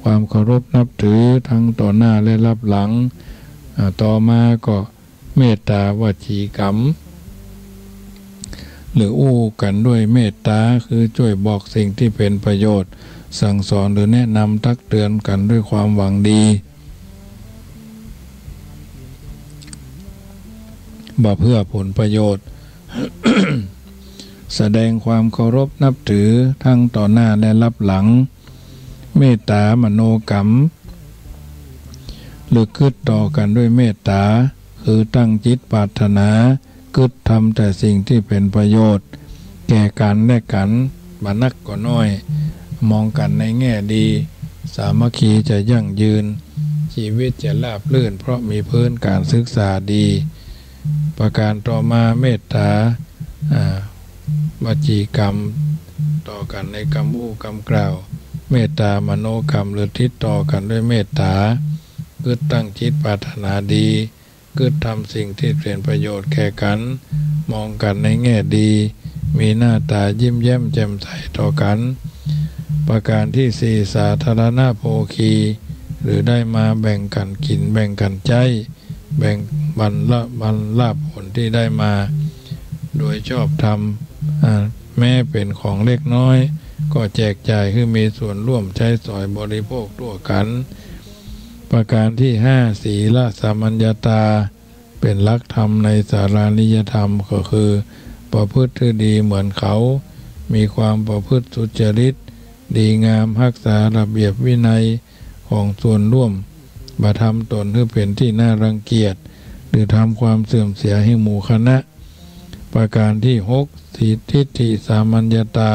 ความเคารพนับถือทั้งต่อหน้าและรับหลังต่อมาก็เมตตาวจีกรรมหรืออู้กันด้วยเมตตาคือช่วยบอกสิ่งที่เป็นประโยชน์สั่งสอนหรือแนะนำตักเตือนกันด้วยความหวังดีบ่เพื่อผลประโยชน์ แสดงความเคารพนับถือทั้งต่อหน้าและรับหลังเมตตามโนกรรมหรือคิดต่อกันด้วยเมตตาคือตั้งจิตปรารถนาคิดทำแต่สิ่งที่เป็นประโยชน์แก่กันและกันบ่นักก็น้อยมองกันในแง่ดีสามัคคีจะยั่งยืนชีวิตจะราบรื่นเพราะมีพื้นการศึกษาดีประการต่อมาเมตตาวจีกรรมต่อกันในคำอู้คำกล่าวเมตตามโนกรรมหรือทิศต่อกันด้วยเมตตาคือตั้งจิตปรารถนาดีคือทำสิ่งที่เป็นประโยชน์แก่กันมองกันในแง่ดีมีหน้าตายิ้มแย้มแจ่มใสต่อกันประการที่สี่สาธารณโภคีหรือได้มาแบ่งกันกินแบ่งกันใจแบ่งบรรลาภผลที่ได้มาโดยชอบธรรมแม้เป็นของเล็กน้อยก็แจกจ่ายคือมีส่วนร่วมใช้สอยบริโภคทั่วกันประการที่ห้าศีลสัมมัญญาตาเป็นหลักธรรมในสารานิยธรรมก็คือประพฤติดีเหมือนเขามีความประพฤติสุจริตดีงามรักษาระเบียบวินัยของส่วนร่วมบ่ทำตนให้เป็นที่น่ารังเกียจหรือทำความเสื่อมเสียให้หมู่คณะประการที่6สีทิฏฐิสามัญญาตา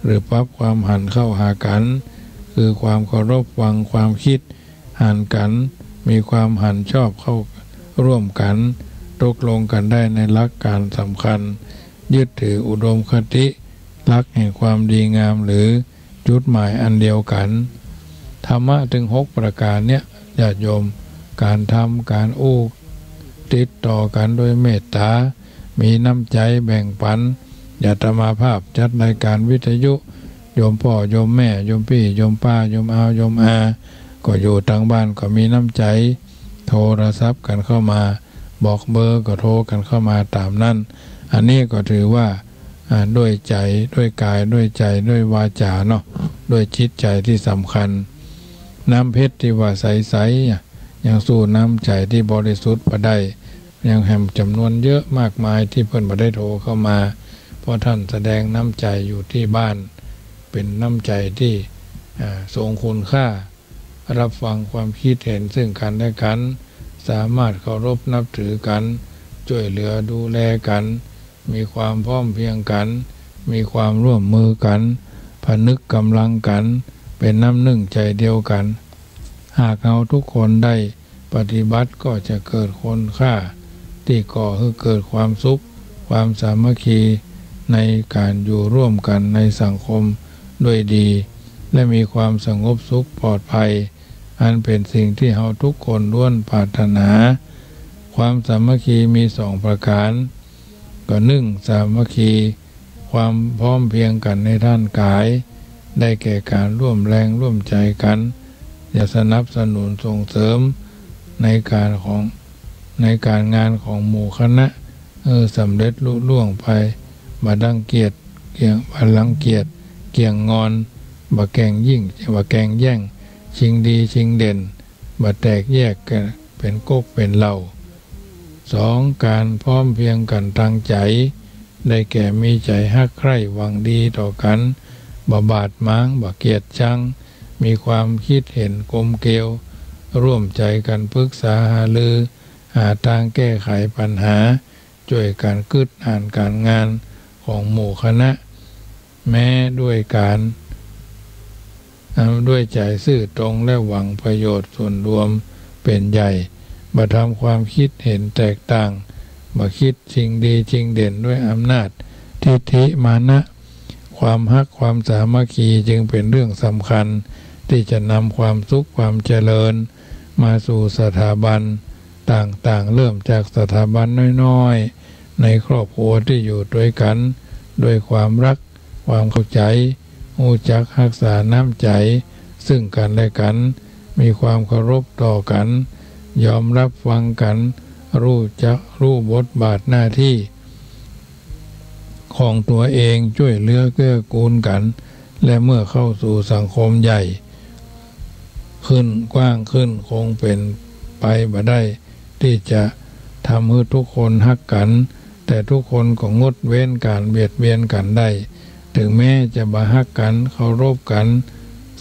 หรือปรับความหันเข้าหากันคือความเคารพฟังความคิดหันกันมีความหันชอบเข้าร่วมกันตกลงกันได้ในหลักการสำคัญยึดถืออุดมคติหลักแห่งความดีงามหรือจุดหมายอันเดียวกันธรรมะถึง6ประการเนี้ยญาติโยมการทำการอู้ติดต่อกันโดยเมตตามีน้ำใจแบ่งปันญาตมาภาพจัดรายการวิทยุโยมพ่อโยมแม่โยมพี่โยมป้าโยมอาโยมอาก็อยู่ทางบ้านก็มีน้ำใจโทรศัพท์กันเข้ามาบอกเบอร์ก็โทรกันเข้ามาตามนั้นอันนี้ก็ถือว่าด้วยใจด้วยกายด้วยใจด้วยวาจาเนาะด้วยจิตใจที่สำคัญน้ำเพชรที่ว่าใสๆยังสู้น้ำใจที่บริสุทธิ์มาได้ยังแห่มจำนวนเยอะมากมายที่เพิ่นมาได้โทรเข้ามาเพราะท่านแสดงน้ำใจอยู่ที่บ้านเป็นน้ำใจที่ทรงคุณค่ารับฟังความคิดเห็นซึ่งกันและกันสามารถเคารพนับถือกันช่วยเหลือดูแลกันมีความพร้อมเพรียงกันมีความร่วมมือกันผนึกกำลังกันเป็นน้ำหนึ่งใจเดียวกันหากเราทุกคนได้ปฏิบัติก็จะเกิดคุณค่าที่ก่อให้เกิดความสุขความสามัคคีในการอยู่ร่วมกันในสังคมด้วยดีและมีความสงบสุขปลอดภัยอันเป็นสิ่งที่เราทุกคนล้วนปรารถนาความสามัคคีมี2ประการก็1สามัคคีความพร้อมเพรียงกันในด้านกายได้แก่การร่วมแรงร่วมใจกันอย่าสนับสนุนส่งเสริมในการงานของหมู่คณะสำเร็จลุล่วงไปบ่ดังเกียจเกี่ยงบ่ลังเกียจเกี่ยงงอนบ่แกงยิ่งบ่แกงแย่งชิงดีชิงเด่นบ่แตกแยกกันเป็นก๊กเป็นเหล่า 2. การพร้อมเพรียงกันทางใจได้แก่มีใจฮักใคร่หวังดีต่อกันบ่บาดหมางบ่เกลียดชังมีความคิดเห็นกลมเกลียวร่วมใจกันปรึกษาหารือหาทางแก้ไขปัญหาช่วยกันกึศอ่านการงานของหมู่คณะแม้ด้วยใจซื่อตรงและหวังประโยชน์ส่วนรวมเป็นใหญ่บ่ทำความคิดเห็นแตกต่างบ่คิดชิงดีชิงเด่นด้วยอำนาจทิฐิมานะความฮักความสามัคคีจึงเป็นเรื่องสำคัญที่จะนำความสุขความเจริญมาสู่สถาบันต่างๆเริ่มจากสถาบันน้อยๆในครอบครัวที่อยู่ด้วยกันด้วยความรักความเข้าใจรู้จักรักษาน้ำใจซึ่งกันและกันมีความเคารพต่อกันยอมรับฟังกันรู้บทบาทหน้าที่ของตัวเองช่วยเหลือเกื้อกูลกันและเมื่อเข้าสู่สังคมใหญ่ขึ้นกว้างขึ้นคงเป็นไปบ่ได้ที่จะทำให้ทุกคนฮักกันแต่ทุกคนก็งดเว้นการเบียดเบียนกันได้ถึงแม้จะบ่ฮักกันเคารพกัน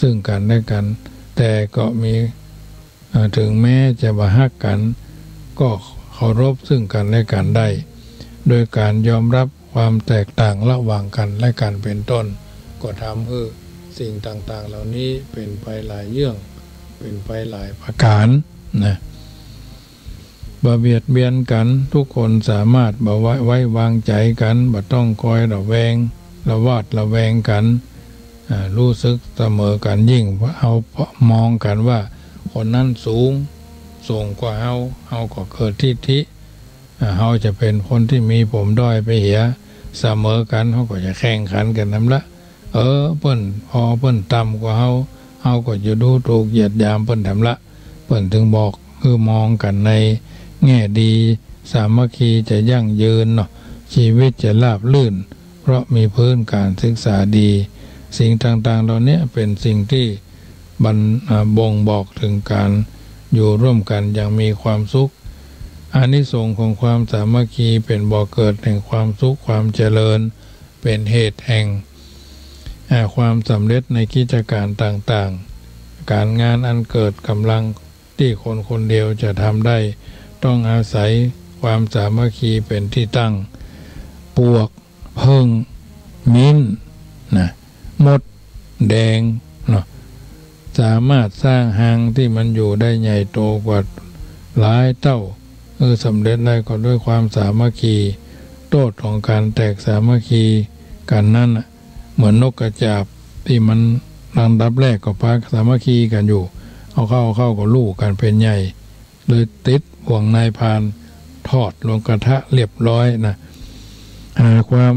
ซึ่งกันและกันแต่ก็มีถึงแม้จะบ่ฮักกันก็เคารพซึ่งกันและกันได้โดยการยอมรับความแตกต่างระหว่างกันและกันเป็นต้นก็ทำให้สิ่งต่างๆเหล่านี้เป็นไปหลายเรื่องเป็นไปหลายประการนะบ่เบียดเบียนกันทุกคนสามารถบ่ไว้วางใจกันบ่ต้องคอยระแวงระวาดระแวงกันรู้สึกเสมอกันยิ่งเอามองกันว่าคนนั้นสูงส่งกว่าเฮาก็เกิดทิฐิเฮาจะเป็นคนที่มีผมด้อยไปเหียเสมอกันเฮาก็จะแข่งขันกันนำละเพิ่นพอเพิ่นต่ำกว่าเฮาก็จะดูถูกเหยียดหยามเพิ่นทำละเพิ่นถึงบอกคือมองกันในแง่ดีสามัคคีจะยั่งยืนเนาะชีวิตจะราบรื่นเพราะมีพื้นการศึกษาดีสิ่งต่างๆเหล่านี้เป็นสิ่งที่บ่งบอกถึงการอยู่ร่วมกันอย่างมีความสุขอานิสงส์ของความสามัคคีเป็นบ่อเกิดแห่งความสุขความเจริญเป็นเหตุแห่งความสำเร็จในกิจการต่างๆการงานอันเกิดกำลังที่คนคนเดียวจะทำได้ต้องอาศัยความสามัคคีเป็นที่ตั้งปวกเพิ่งมิ้นนะมดแดงเนาะสามารถสร้างหางที่มันอยู่ได้ใหญ่โตกว่าหลายเท่าสำเร็จได้ก็ด้วยความสามัคคีโทษของการแตกสามัคคีกันนั่นเหมือนนกกระจาบที่มันลำดับแรกก็พักสามัคคีกันอยู่เอาเข้าก็ลูกกันเป็นใหญ่เลยติดห่วงนายพานทอดลงกระทะเรียบร้อยนะหาความ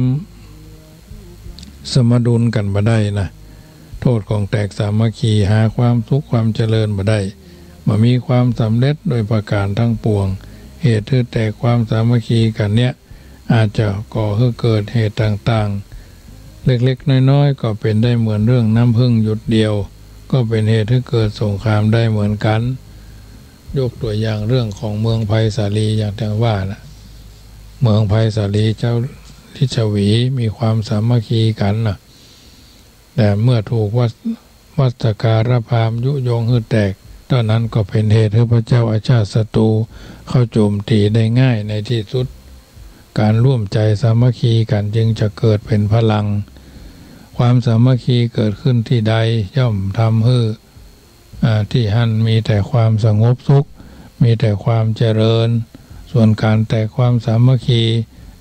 สมดุลกันบ่ได้นะโทษของแตกสามัคคีหาความสุขความเจริญบ่ได้บ่มีความสำเร็จโดยประการทั้งปวงเหตุที่แตกความสามัคคีกันเนี้ยอาจจะก่อให้เกิดเหตุต่างๆเล็กๆน้อยๆก็เป็นได้เหมือนเรื่องน้ำพึ่งหยดเดียวก็เป็นเหตุให้เกิดสงครามได้เหมือนกันยกตัวอย่างเรื่องของเมืองไผ่สาลีอย่างที่ว่านะเมืองไผ่สาลีเจ้าลิชวีมีความสามัคคีกันนะแต่เมื่อถูกวัฏการพราหมณ์ยุยงให้แตกตอนนั้นก็เป็นเหตุให้พระเจ้าอาชาติศัตรูเข้าโจมตีได้ง่ายในที่สุดการร่วมใจสามัคคีกันจึงจะเกิดเป็นพลังความสามัคคีเกิดขึ้นที่ใดย่อมทำให้ที่หั่นมีแต่ความสงบสุขมีแต่ความเจริญส่วนการแตกความสามัคคี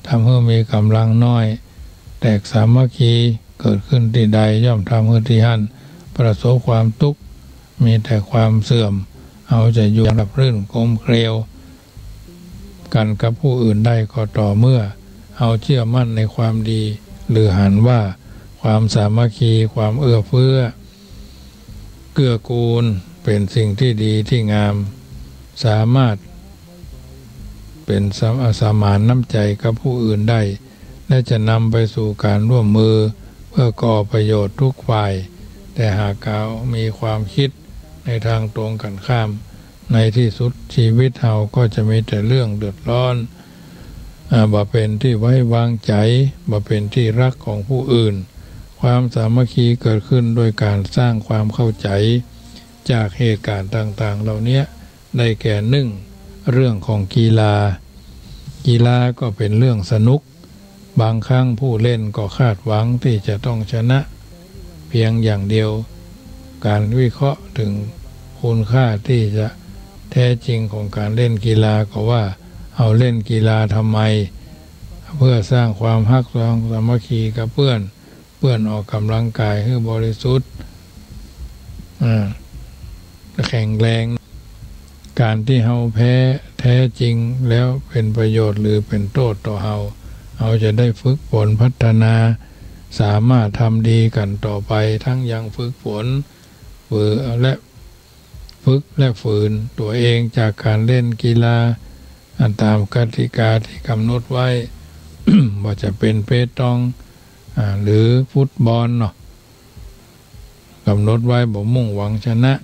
ทำให้มีกำลังน้อยแตกสามัคคีเกิดขึ้นที่ใดย่อมทำให้ที่หั่นประสบความทุกข์มีแต่ความเสื่อมเอาจะอยู่รับรื่นกลมเกลียวกันกับผู้อื่นได้ก็ต่อเมื่อเอาเชื่อมั่นในความดีหรือหันว่าความสามัคคีความเอื้อเฟื้อเกื้อกูลเป็นสิ่งที่ดีที่งามสามารถเป็นสมานน้ำใจกับผู้อื่นได้และจะนำไปสู่การร่วมมือเพื่อก่อประโยชน์ทุกฝ่ายแต่หากเขามีความคิดในทางตรงกันข้าม ในที่สุดชีวิตเราก็จะมีแต่เรื่องเดือดร้อนบ่เป็นที่ไว้วางใจบ่เป็นที่รักของผู้อื่นความสามัคคีเกิดขึ้นโดยการสร้างความเข้าใจจากเหตุการณ์ต่างๆเหล่านี้ได้แก่หนึ่งเรื่องของกีฬาก็เป็นเรื่องสนุกบางครั้งผู้เล่นก็คาดหวังที่จะต้องชนะเพียงอย่างเดียวการวิเคราะห์ถึงคุณค่าที่จะแท้จริงของการเล่นกีฬาก็ว่าเอาเล่นกีฬาทำไมเพื่อสร้างความฮักความสามัคคีกับเพื่อนออกกำลังกายให้บริสุทธิ์แข็งแรงการที่เฮาแพ้แท้จริงแล้วเป็นประโยชน์หรือเป็นโทษต่อเฮาจะได้ฝึกฝนพัฒนาสามารถทำดีกันต่อไปทั้งยังฝึกฝนและฝืนตัวเองจากการเล่นกีฬาตามกติกาที่กำหนดไว้ ว่าจะเป็นเปตองหรือฟุตบอลเนาะกำหนดไว้บ่มุ่งหวังชนะ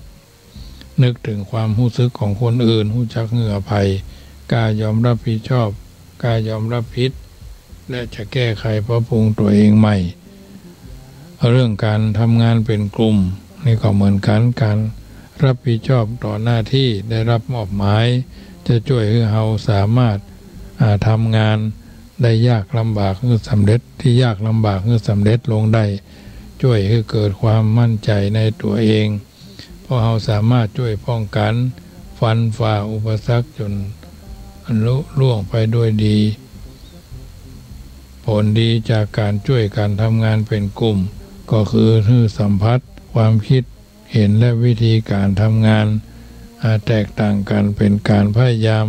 นึกถึงความรู้สึกของคนอื่นรู้จักเหงื่อภัยกล้ายอมรับผิดชอบกล้ายอมรับผิดและจะแก้ไขปรับปรุงตัวเองใหม่เรื่องการทำงานเป็นกลุ่มนี่ก็เหมือนกันการรับผิดชอบต่อหน้าที่ได้รับมอบหมายจะช่วยให้เราสามารถทำงานได้ยากลำบากให้สำเร็จที่ยากลำบากให้สำเร็จลงได้ช่วยให้เกิดความมั่นใจในตัวเองเพราะเราสามารถช่วยป้องกันฟันฝ่าอุปสรรคจนล่วงไปด้วยดีผลดีจากการช่วยการทำงานเป็นกลุ่มก็คือสัมผัสความคิดเห็นและวิธีการทำงานแตกต่างกันเป็นการพยายาม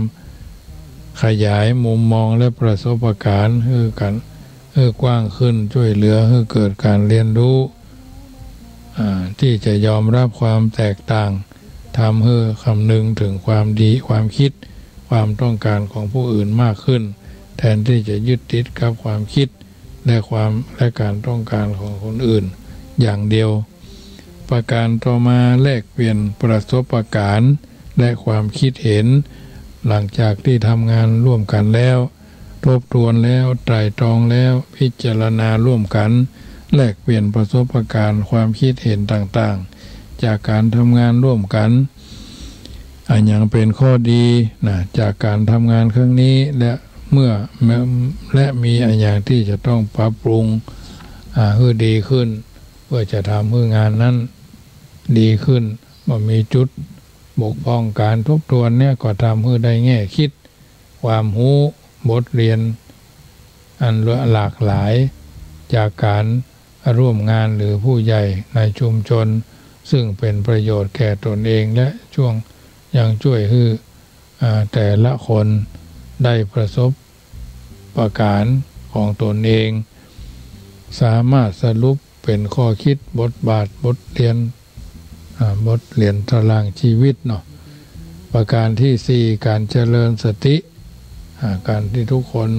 ขยายมุมมองและประสบการณ์ให้กว้างขึ้นช่วยเหลือให้เกิดการเรียนรู้ที่จะยอมรับความแตกต่างทำให้คำนึงถึงความดีความคิดความต้องการของผู้อื่นมากขึ้นแทนที่จะยึดติดกับความคิดและการต้องการของคนอื่นอย่างเดียวประการต่อมาแลกเปลี่ยนประสบการณ์และความคิดเห็นหลังจากที่ทำงานร่วมกันแล้วทบทวนแล้วไตร่ตรองแล้วพิจารณาร่วมกันแลกเปลี่ยนประสบการณ์ความคิดเห็นต่างๆจากการทำงานร่วมกันอย่างเป็นข้อดีจากการทำงานครั้งนี้และมีอย่างที่จะต้องปรับปรุงให้ดีขึ้นเพื่อจะทำให้งานนั้นดีขึ้นมีจุดบกพร่องการทบทวนเนี่ยก็ทำให้ได้แง่คิดความรู้บทเรียนอันหลากหลายจากการร่วมงานหรือผู้ใหญ่ในชุมชนซึ่งเป็นประโยชน์แก่ตนเองและยังช่วยให้แต่ละคนได้ประสบการณ์ของตนเองสามารถสรุปเป็นข้อคิดบทเรียนตารางชีวิตเนาะประการที่ 4การเจริญสติการที่ทุกคน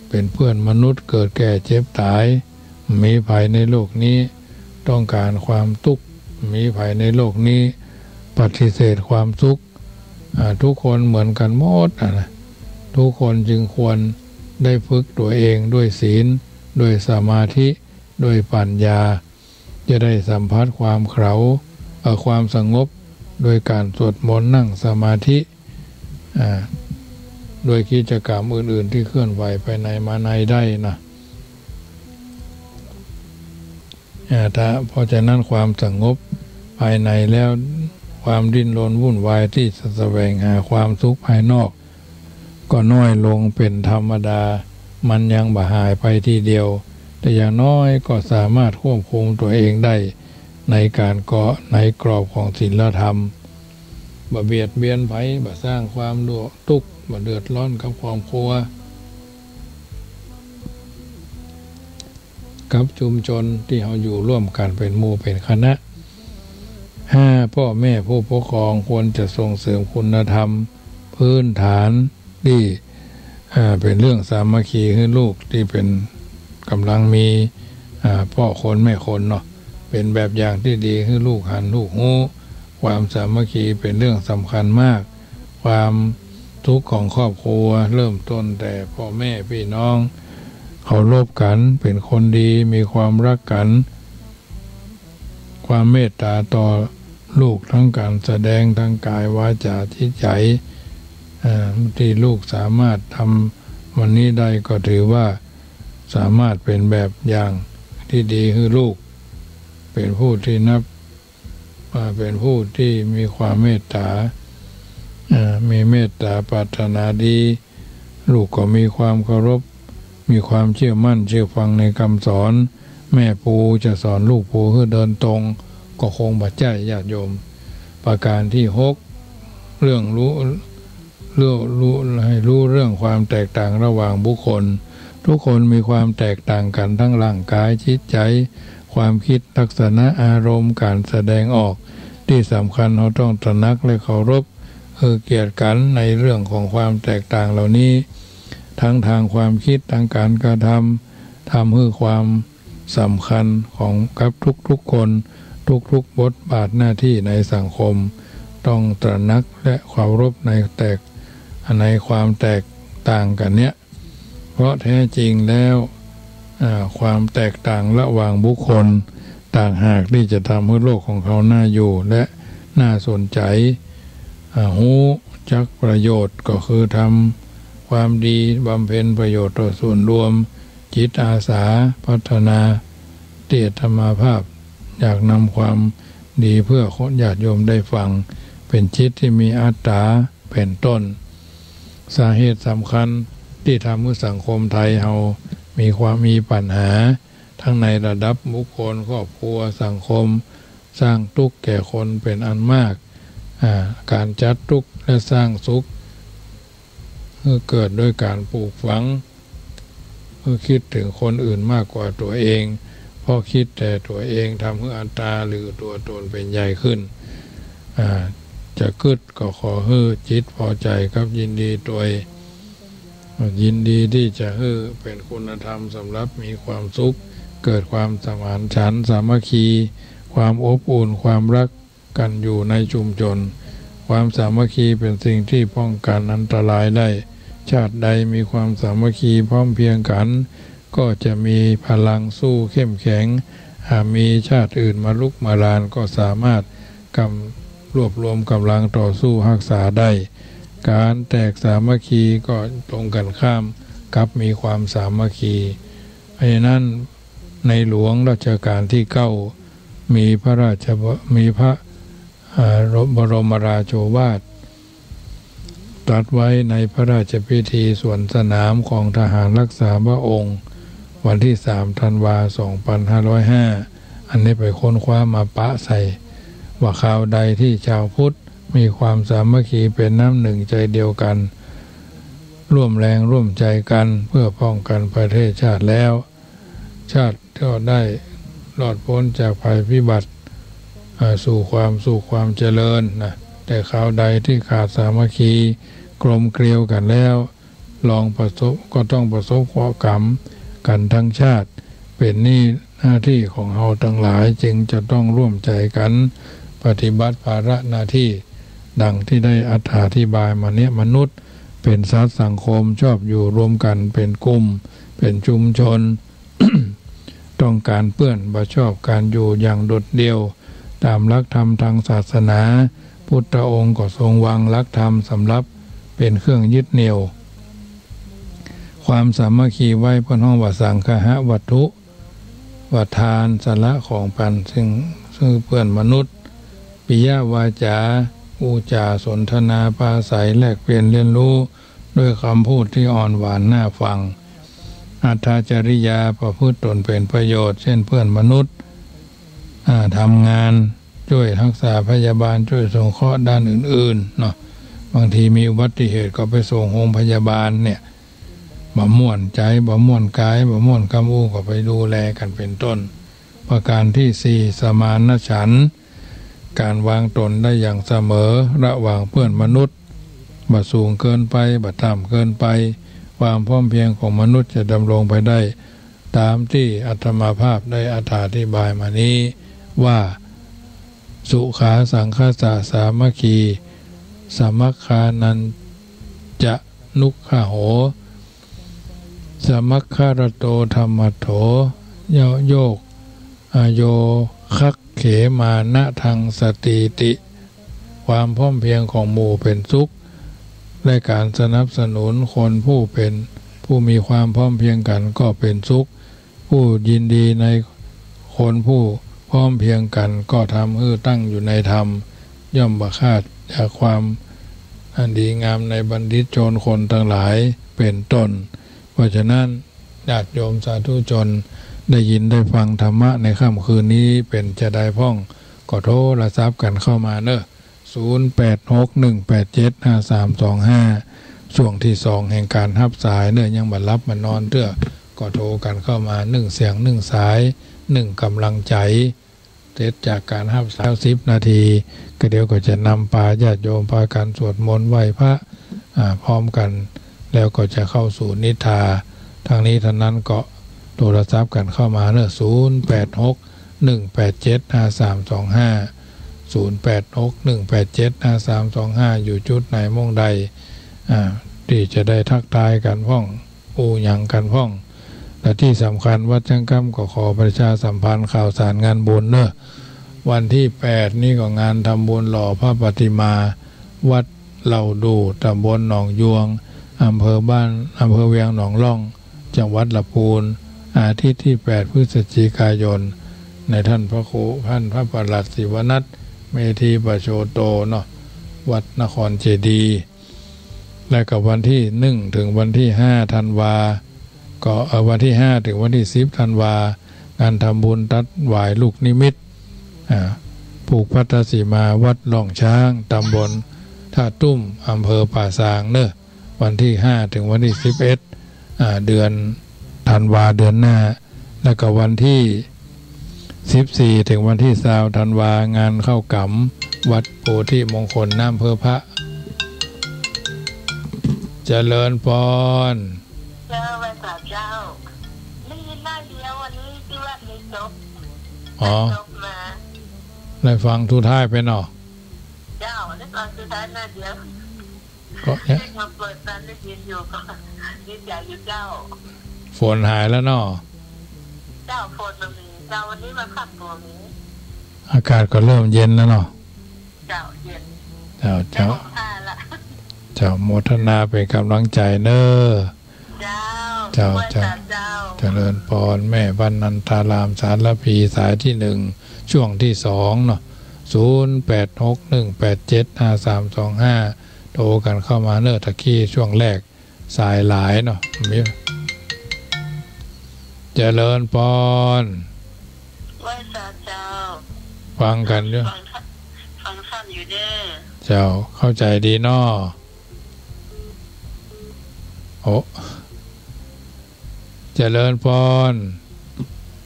เป็นเพื่อนมนุษย์เกิดแก่เจ็บตายมีภัยในโลกนี้ต้องการความทุกข์มีภัยในโลกนี้ปฏิเสธความทุกข์ทุกคนเหมือนกันหมดทุกคนจึงควรได้ฝึกตัวเองด้วยศีลด้วยสมาธิด้วยปัญญาจะได้สัมผัสความสงบโดยการสวดมนต์นั่งสมาธิโดยกิจกรรมอื่นๆที่เคลื่อนไหวไปในมาในได้นะเพราะฉะนั้นความสงบภายในแล้วความดิ้นรนวุ่นวายที่แสวงหาความสุขภายนอกก็น้อยลงเป็นธรรมดามันยังบ่หายไปทีเดียวแต่อย่างน้อยก็สามารถควบคุมตัวเองได้ในการเกาะในกรอบของศีลธรรมบ่เบียดเบียนไผบ่สร้างความทุกข์บ่เดือดร้อนกับครอบครัวกับชุมชนที่เราอยู่ร่วมกันเป็นหมู่เป็นคณะ 5พ่อแม่ผู้ปกครองควรจะส่งเสริมคุณธรรมพื้นฐานที่เป็นเรื่องสามัคคีให้ลูกที่เป็นกำลังมีพ่อคนแม่คนเนาะเป็นแบบอย่างที่ดีให้ลูกหันลูกหูค ความสามัคคีเป็นเรื่องสำคัญมากความทุกข์ของครอบครัวเริ่มต้นแต่พ่อแม่พี่น้องเคารพกันเป็นคนดีมีความรักกันความเมตตาต่อลูกทั้งการแสดงทางกายวาจาจิตใจที่ลูกสามารถทำวันนี้ได้ก็ถือว่าสามารถเป็นแบบอย่างที่ดีคือลูกเป็นผู้ที่นับเป็นผู้ที่มีความเมตตามีเมตตาปรารถนาดีลูกก็มีความเคารพมีความเชื่อมั่นเชื่อฟังในคำสอนแม่ปูจะสอนลูกปูให้เดินตรงก็คงบาดใจญาติโยมประการที่6เรื่องรู้ให้รู้เรื่องความแตกต่างระหว่างบุคคลทุกคนมีความแตกต่างกันทั้งร่างกายจิตใจความคิดลักษณะอารมณ์การแสดงออกที่สำคัญเราต้องตระหนักและเคารพเกียรติกันในเรื่องของความแตกต่างเหล่านี้ทั้งทางความคิดทางการกระทำให้ความสำคัญของกับทุกคนทุกบทบาทหน้าที่ในสังคมต้องตระหนักและเคารพในความแตกต่างกันเนี้ยเพราะแท้จริงแล้วความแตกต่างระหว่างบุคคลต่างหากที่จะทำให้โลกของเขาน่าอยู่และน่าสนใจหูจักประโยชน์ก็คือทำความดีบำเพ็ญประโยชน์ต่อส่วนรวมจิตอาสาพัฒนาเตียธรรมภาพอยากนำความดีเพื่อคนญาติโยมได้ฟังเป็นจิตที่มีอัตตาเป็นต้นสาเหตุสำคัญที่ทำให้สังคมไทยเรามีปัญหาทั้งในระดับบุคคลครอบครัวสังคมสร้างทุกข์แก่คนเป็นอันมากการจัดทุกข์และสร้างสุขเกิดด้วยการปลูกฝังคิดถึงคนอื่นมากกว่าตัวเองเพราะคิดแต่ตัวเองทำให้อัตตาหรือตัวตนเป็นใหญ่ขึ้นจะกึศก็ขอให้จิตพอใจกับยินดีตัวยินดีที่จะให้เป็นคุณธรรมสำหรับมีความสุขเกิดความสมานฉันท์สามัคคีความอบอุ่นความรักกันอยู่ในชุมชนความสามัคคีเป็นสิ่งที่ป้องกันอันตรายได้ชาติใดมีความสามัคคีพร้อมเพรียงกันก็จะมีพลังสู้เข้มแข็งหากมีชาติอื่นมาลุกมาลานก็สามารถรวบรวมกำลังต่อสู้รักษาได้การแตกสามัคคีก็ตรงกันข้ามกับมีความสามัคคีเพราะฉะนั้นในหลวงรัชกาลที่9มีพระบรมราโชวาทตรัสไว้ในพระราชพิธีสวนสนามของทหารรักษาพระองค์วันที่3 ธันวาคม 2505อันนี้ไปค้นคว้ามาปะใส่ว่าข่าวใดที่ชาวพุทธมีความสามัคคีเป็นน้ำหนึ่งใจเดียวกันร่วมแรงร่วมใจกันเพื่อป้องกันประเทศชาติแล้วชาติก็ได้รอดพ้นจากภัยพิบัติสู่ความเจริญนะแต่ข่าวใดที่ขาดสามัคคีกลมเกลียวกันแล้วก็ต้องประสบเคราะห์กรรมกันทั้งชาติเป็นหน้าที่ของเราทั้งหลายจึงจะต้องร่วมใจกันปฏิบัติภาระหน้าที่ดังที่ได้อธิบายมาเนี่ยมนุษย์เป็นสัตว์สังคมชอบอยู่รวมกันเป็นกลุ่มเป็นชุมชน ต้องการเปื้อนบ่ชอบการอยู่อย่างโดดเดี่ยวตามหลักธรรมทางศาสนาพุทธองค์ก็ทรงวางหลักธรรมสำหรับเป็นเครื่องยึดเหนี่ยวความสามัคคีไว้เพื่อห้องว่าสังฆะวัตถุวัฏทานสาระของปันซึ่งเพื่อนมนุษย์ปิยวาจาอุจาสนทนาปราศัยแลกเปลี่ยนเรียนรู้ด้วยคำพูดที่อ่อนหวานน่าฟังอัตถจริยาประพฤติตนเป็นประโยชน์เช่นเพื่อนมนุษย์ทำงานช่วยรักษาพยาบาลช่วยสงเคราะห์ด้านอื่นๆเนาะบางทีมีอุบัติเหตุก็ไปส่งโรงพยาบาลเนี่ยบ่ม่วนใจบ่ม่วนกายบ่ม่วนคำอู้ก็ไปดูแลกันเป็นต้นประการที่4สมานฉันท์การวางตนได้อย่างเสมอระหว่างเพื่อนมนุษย์บ่สูงเกินไปบ่ต่ำเกินไปความพร้อมเพรียงของมนุษย์จะดำรงไปได้ตามที่อาตมาภาพได้อธิบายมานี้ว่า สุขาสังคสะสามัคคีสามัคคานันจะนุขโหสมัคคารโตธรรมโถโยกอโยคักเขมานะทังสติติความพร้อมเพรียงของหมู่เป็นสุขและการสนับสนุนคนผู้มีความพร้อมเพรียงกันก็เป็นสุขผู้ยินดีในคนผู้พร้อมเพรียงกันก็ทำให้ตั้งอยู่ในธรรมย่อมบัคาดจากความอันดีงามในบัณฑิตชนคนทั้งหลายเป็นต้นเพราะฉะนั้นญาติโยมสาธุชนได้ยินได้ฟังธรรมะในค่ำคืนนี้เป็นจะได้พ้องก็โทรศัพท์กันเข้ามาเนอะ0861875325ช่วงที่2แห่งการรับสายเนอะยังบัดรับมานอนเตื้อก็โทรกันเข้ามา1เสียง1สาย1กำลังใจเสร็จจากการรับสาย10นาทีก็เดี๋ยวก็จะนำพาญาติโยมพากันสวดมนต์ไหว้พระพร้อมกันแล้วก็จะเข้าสู่นิทาทางนี้ท่านนั้นก็โทรศัพท์กันเข้ามาเนอะ0861875325อยู่จุดไหนม่วงใดที่จะได้ทักทายกันพ้องอูหยังกันพ้องและที่สำคัญวัดจังกัมก็ขอประชาสัมพันธ์ข่าวสารงานบุญเนอะวันที่8นี่ก็งานทำบุญหล่อพระปฏิมาวัดเหล่าดูตำบลหนองยวงอำเภอเวียงหนองล่องจังหวัดลำพูนอาทิตย์ที่8พฤศจิกายนในท่านพระปลัดศิวนัทเมธีประโชโตเนาะวัดนครเจดีย์และกับวันที่1ถึงวันที่5ธันวาก็วันที่5ถึงวันที่10ธันวางานทำบุญตัดหวายลูกนิมิตผูกพัทสีมาวัดหล่องช้างตำบลท่าตุ้มอำเภอป่าซางเนอะวันที่5ถึงวันที่11เดือนธันวาเดือนหน้าแล้วก็วันที่14ถึงวันที่20ธันวางานเข้ากำวัดโพธิมงคลน้ำเพื่อพระเจริญพรเจ้าพระเจ้าไม่ยินหน้าเดียววันนี้ที่ว่ามีจบมาได้ฟังทุท้ายไปเนาะเจ้าได้ฟังทุท้ายหน้าเดียวก็เนี่ยมาเปิดตอนได้ยินอยู่ก็ยินใหญ่อยู่เจ้าฝนหายแล้วเนาะเจ้าฝนมันมีเจ้าวันนี้มาขับตัวมีอากาศก็เริ่มเย็นแล้วเนาะเจ้าเย็นเจ้าโมทนาเป็นกำลังใจเนอเจ้าเจริญพรแม่บ้านนันทารามสารพีสายที่1ช่วงที่2เนาะ0861875325โทรกันเข้ามาเนอะตะกี้ช่วงแรกสายหลายเนาะมีเจริญพรฟังกันด้วยฟังสั้นอยู่เด้อเจ้าเข้าใจดีเนาะโอ้เจริญพร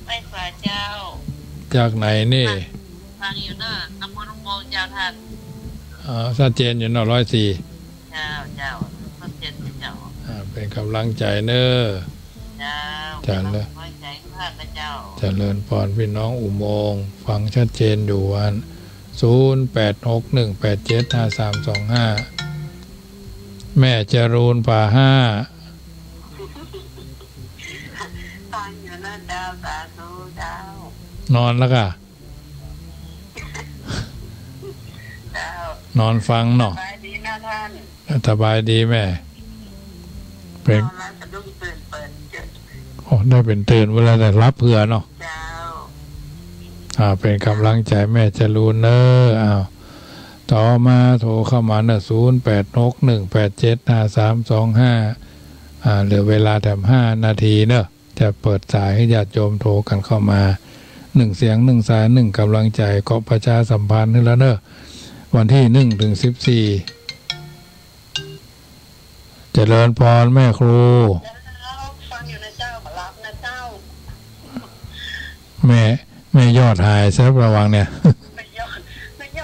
ไม่ขวาเจ้าจากไหนนี่ฟังอยู่เนอะตำบลโมงเจ้าท่านชัดเจนอยู่เนาะ104เจ้าชัดเจนเจ้าเป็นกำลังใจเนอะเจ้าเลยเจริญพรพี่น้องอุโมงค์ฟังชัดเจนอยู่วัน0861875325แม่จรูนป่า5ฟังอยู่นั่นดาวตาดูดาวนอนแล้วก็นอนฟังเนาะสบายดีนะท่านสบายดีแม่เป็นได้เป็นตื่นเวลาได้รับเผื่อเนาะเป็นกำลังใจแม่จรูนเนอะต่อมาโทรเข้ามาเนอะ0861875325เหลือเวลาแถม5นาทีเนอะจะเปิดสายให้ญาติโยมโทรกันเข้ามา1เสียง1สาย1กำลังใจก็ประชาสัมพันธ์นี่แล้วเนอะวันที่1ถึง14เจริญพรแม่ครูฟังอยู่นะเจ้ามารับนะเจ้าแม่ยอดหายแซ่บระวังเนี่ยไม่ย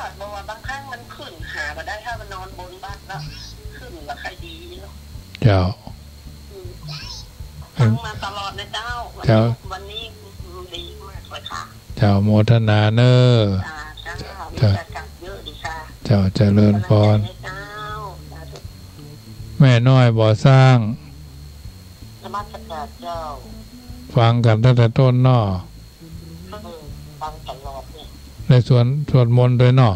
อดบอกว่าบางครั้งมันขึ้นหามาได้ถ้ามันนอนบนบ้านแล้วขึ้นแล้วใครดีเนาะเจ้าฟังมาตลอดนะเจ้าวันนี้ดีมากเลยค่ะเจ้าโมทนาเนอเจ้า มีอากาศเยอะดีค่ะเจ้าเจริญพรแม่น้อยบ่สร้างนมัสการเจ้าฟังกันตั้งแต่ต้นนอฟังตลอดเนี่ยในสวดมนต์ด้วยนอ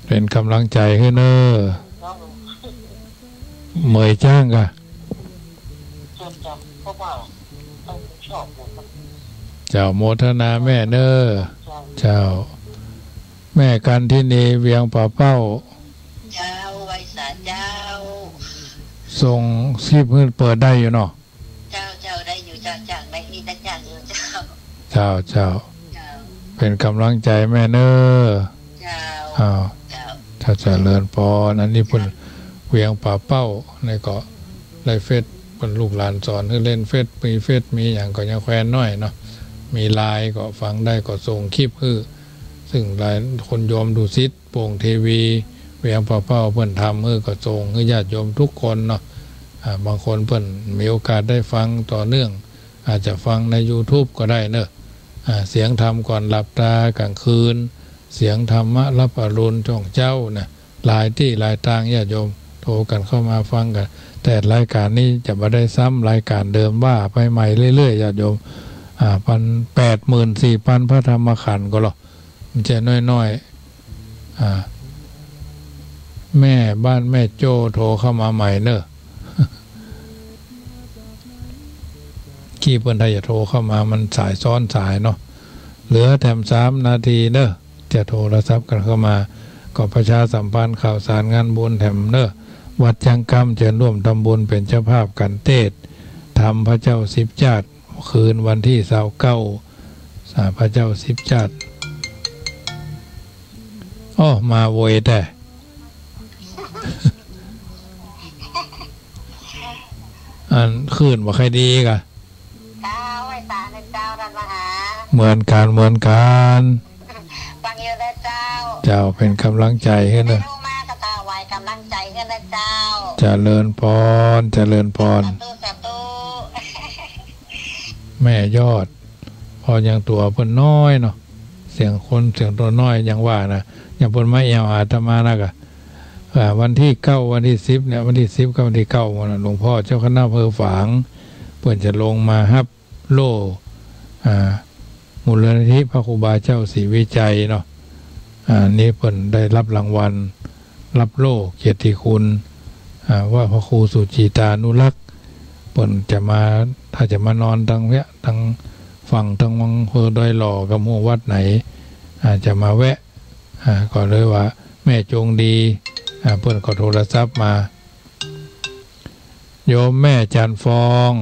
เป็นกำลังใจให้เนอเมยจ้างกะเจ้าโมทนาแม่เนอเจ้าแม่กันที่นีเวียงป่าเป้าเจ้าไว้สาเจ้าส่งซีพื้นเปิดได้อยู่เนาะเจ้าได้อยู่จากได้อีตาจากอยู่เจ้าเป็นกำลังใจแม่เนอเจ้าถ้าเจริญพรอันนี้เพิ่นเวียงป่าเป้าในเกาะไรเฟซเพิ่นลูกหลานสอนให้เล่นเฟซมีอย่างก็ยังแควนน้อยเนาะมีไลน์ก็ฟังได้ก็ส่งคลิปซึ่งหลายคนโยมดูซิดโป่งทีวีเวียงป่าเป้าเพิ่นทำก็ส่งให้ญาติโยมทุกคนเนาะบางคนเพิ่นมีโอกาสได้ฟังต่อเนื่องอาจจะฟังใน YouTube ก็ได้เนอะเสียงธรรมก่อนหลับตากลางคืนเสียงธรรมะรับอรุณช่องเจ้าเนี่ยหลายที่หลายทางญาติโยมโทรกันเข้ามาฟังกันแต่รายการนี้จะไม่ได้ซ้ำรายการเดิมว่าไปใหม่เรื่อยๆญาติโยม84,000 พระธรรมขันธ์ก็หรอมันจะน้อยๆแม่บ้านแม่โจ้โทรเข้ามาใหม่เนอะขี้เปิ้นไทยจะโทรเข้ามามันสายซ้อนสายเนาะเหลือแถม3 นาทีเนอะจะโทรศัพท์กันเข้ามาก็ประชาสัมพันธ์ข่าวสารงานบุญแถมเนอะวัดจังกำเชิญร่วมทำบุญเป็นเจ้าภาพกันเทศทำพระเจ้า10 จาดคืนวันที่29พระเจ้า10 จาดมาโวยแต่อันคืนบ่ใครดีกะเหมือนกันฟังเยอะเลยเจ้าเป็นกำลังใจให้เนอะกำลังใจกันนะเจ้าเจริญพรแม่ยอดพอยังตัวเพิ่นน้อยเนาะเสียงตัวน้อยยังว่านะยังเพิ่นไม่เอาอาตมานะกะวันที่9วันที่10เนี่ยวันที่10กับวันที่9วันหลวงพ่อเจ้าคณะอำเภอฝางเพิ่นจะลงมาฮับโล่มูลนิธิพระครูบาเจ้าศรีวิจัยเนาะนี่เพิ่นได้รับรางวัลรับโล่เกียรติคุณว่าพระครูสุจิตานุรักษ์เพิ่นจะมาถ้าจะมานอนทางฝั่งทางวังเฮอดอยหล่อกับหมู่วัดไหนจะมาแวะก็เลยว่าแม่จงดีเพิ่นก็โทรศัพท์มาโยมแม่จันฟอง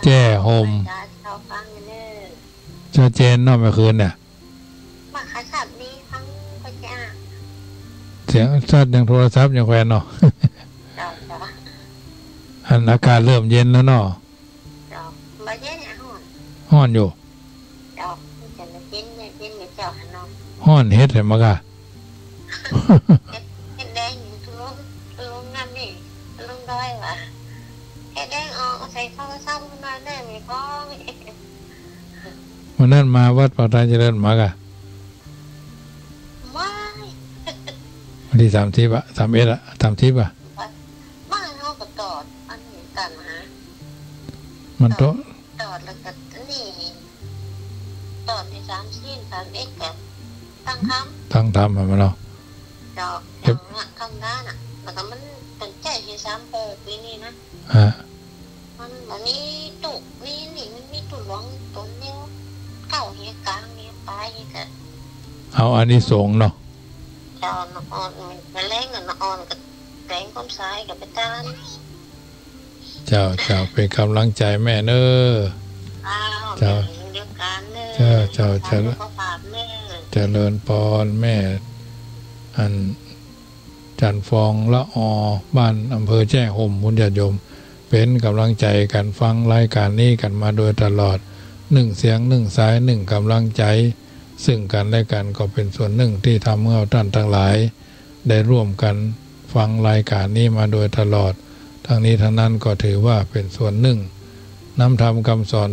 แจ้ห่มชัดเจนเนาะเมื่อคืนเนี่ยเสียงชัดยังโทรศัพท์ยังแควนเนาะอันอากาศเริ่มเย็นแล้วเนาะฮ้อนอยู่ฮ้อนเฮ็ดเห็นมั้ยกะเฮ็ดแดงอยู่ทุลุงงามนี่ลุงด้อยว่ะเฮ็ดแดงออกใส่ข้าวซ้ำมาได้มีพ้องวันนั้นมาวัดป่าตาเจริญมากะวันที่30อะ31อะ30อะบ้านเขาก็ตอดอันนี้กันฮะมันตอดแล้วก็นี่ตอดที่31กับตั้งทำมาเนาะดอกคำด้านอ่ะแล้วก็มันเป็นใจที่3เปิดปีนี้นะมันมีตุกนี่มันมีตุหลวงต้นนิ้วเก้าเฮียกลางเฮียปลายนี่ก็เอาอันนี้สงเนาะเจ้าอ่อนมันแรงอ่อนกับแรงก้มซ้ายกับไปตานเจ้าเป็นกำลังใจแม่เนอเจ้าเดียวกันเนอเจ้าเจริญพรแม่อันจันฟองละอบ้านอำเภอแจ้ห่มบุญญาโยมเป็นกำลังใจกันฟังรายการนี้กันมาโดยตลอด1เสียง1สาย1กำลังใจซึ่งกันและกันก็เป็นส่วนหนึ่งที่ทำให้ท่านทั้งหลายได้ร่วมกันฟังรายการนี้มาโดยตลอดทั้งนี้ทั้งนั้นก็ถือว่าเป็นส่วนหนึ่งนำธรรมคำสอน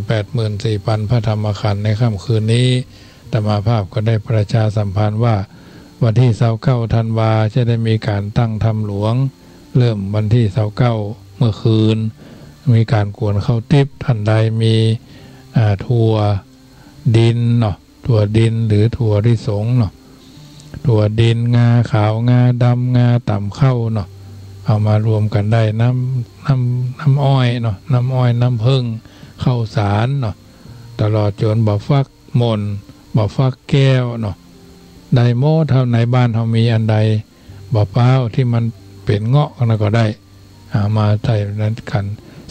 84,000 พระธรรมขันธ์ในค่ำคืนนี้ อาตมาภาพก็ได้ประชาสัมพันธ์ว่าวันที่29ธันวาจะได้มีการตั้งธรรมหลวงเริ่มวันที่29เมื่อคืนมีการกวนข้าวติ๊บท่านใดมีถั่วดินเนาะถั่วดินหรือถั่วลิสงเนาะถั่วดินงาขาวงาดำงาต่ำเข้าเนาะเอามารวมกันได้น้ำอ้อยเนาะน้ำอ้อยน้ำผึ้งข้าวสารเนาะตลอดจนบ่ฟักมนบ่ฟักแก้วเนาะไดโมเท่าในบ้านเขามีอันใดบ่เป้าที่มันเป็นเงาะก็ได้มาใส่นั้นกัน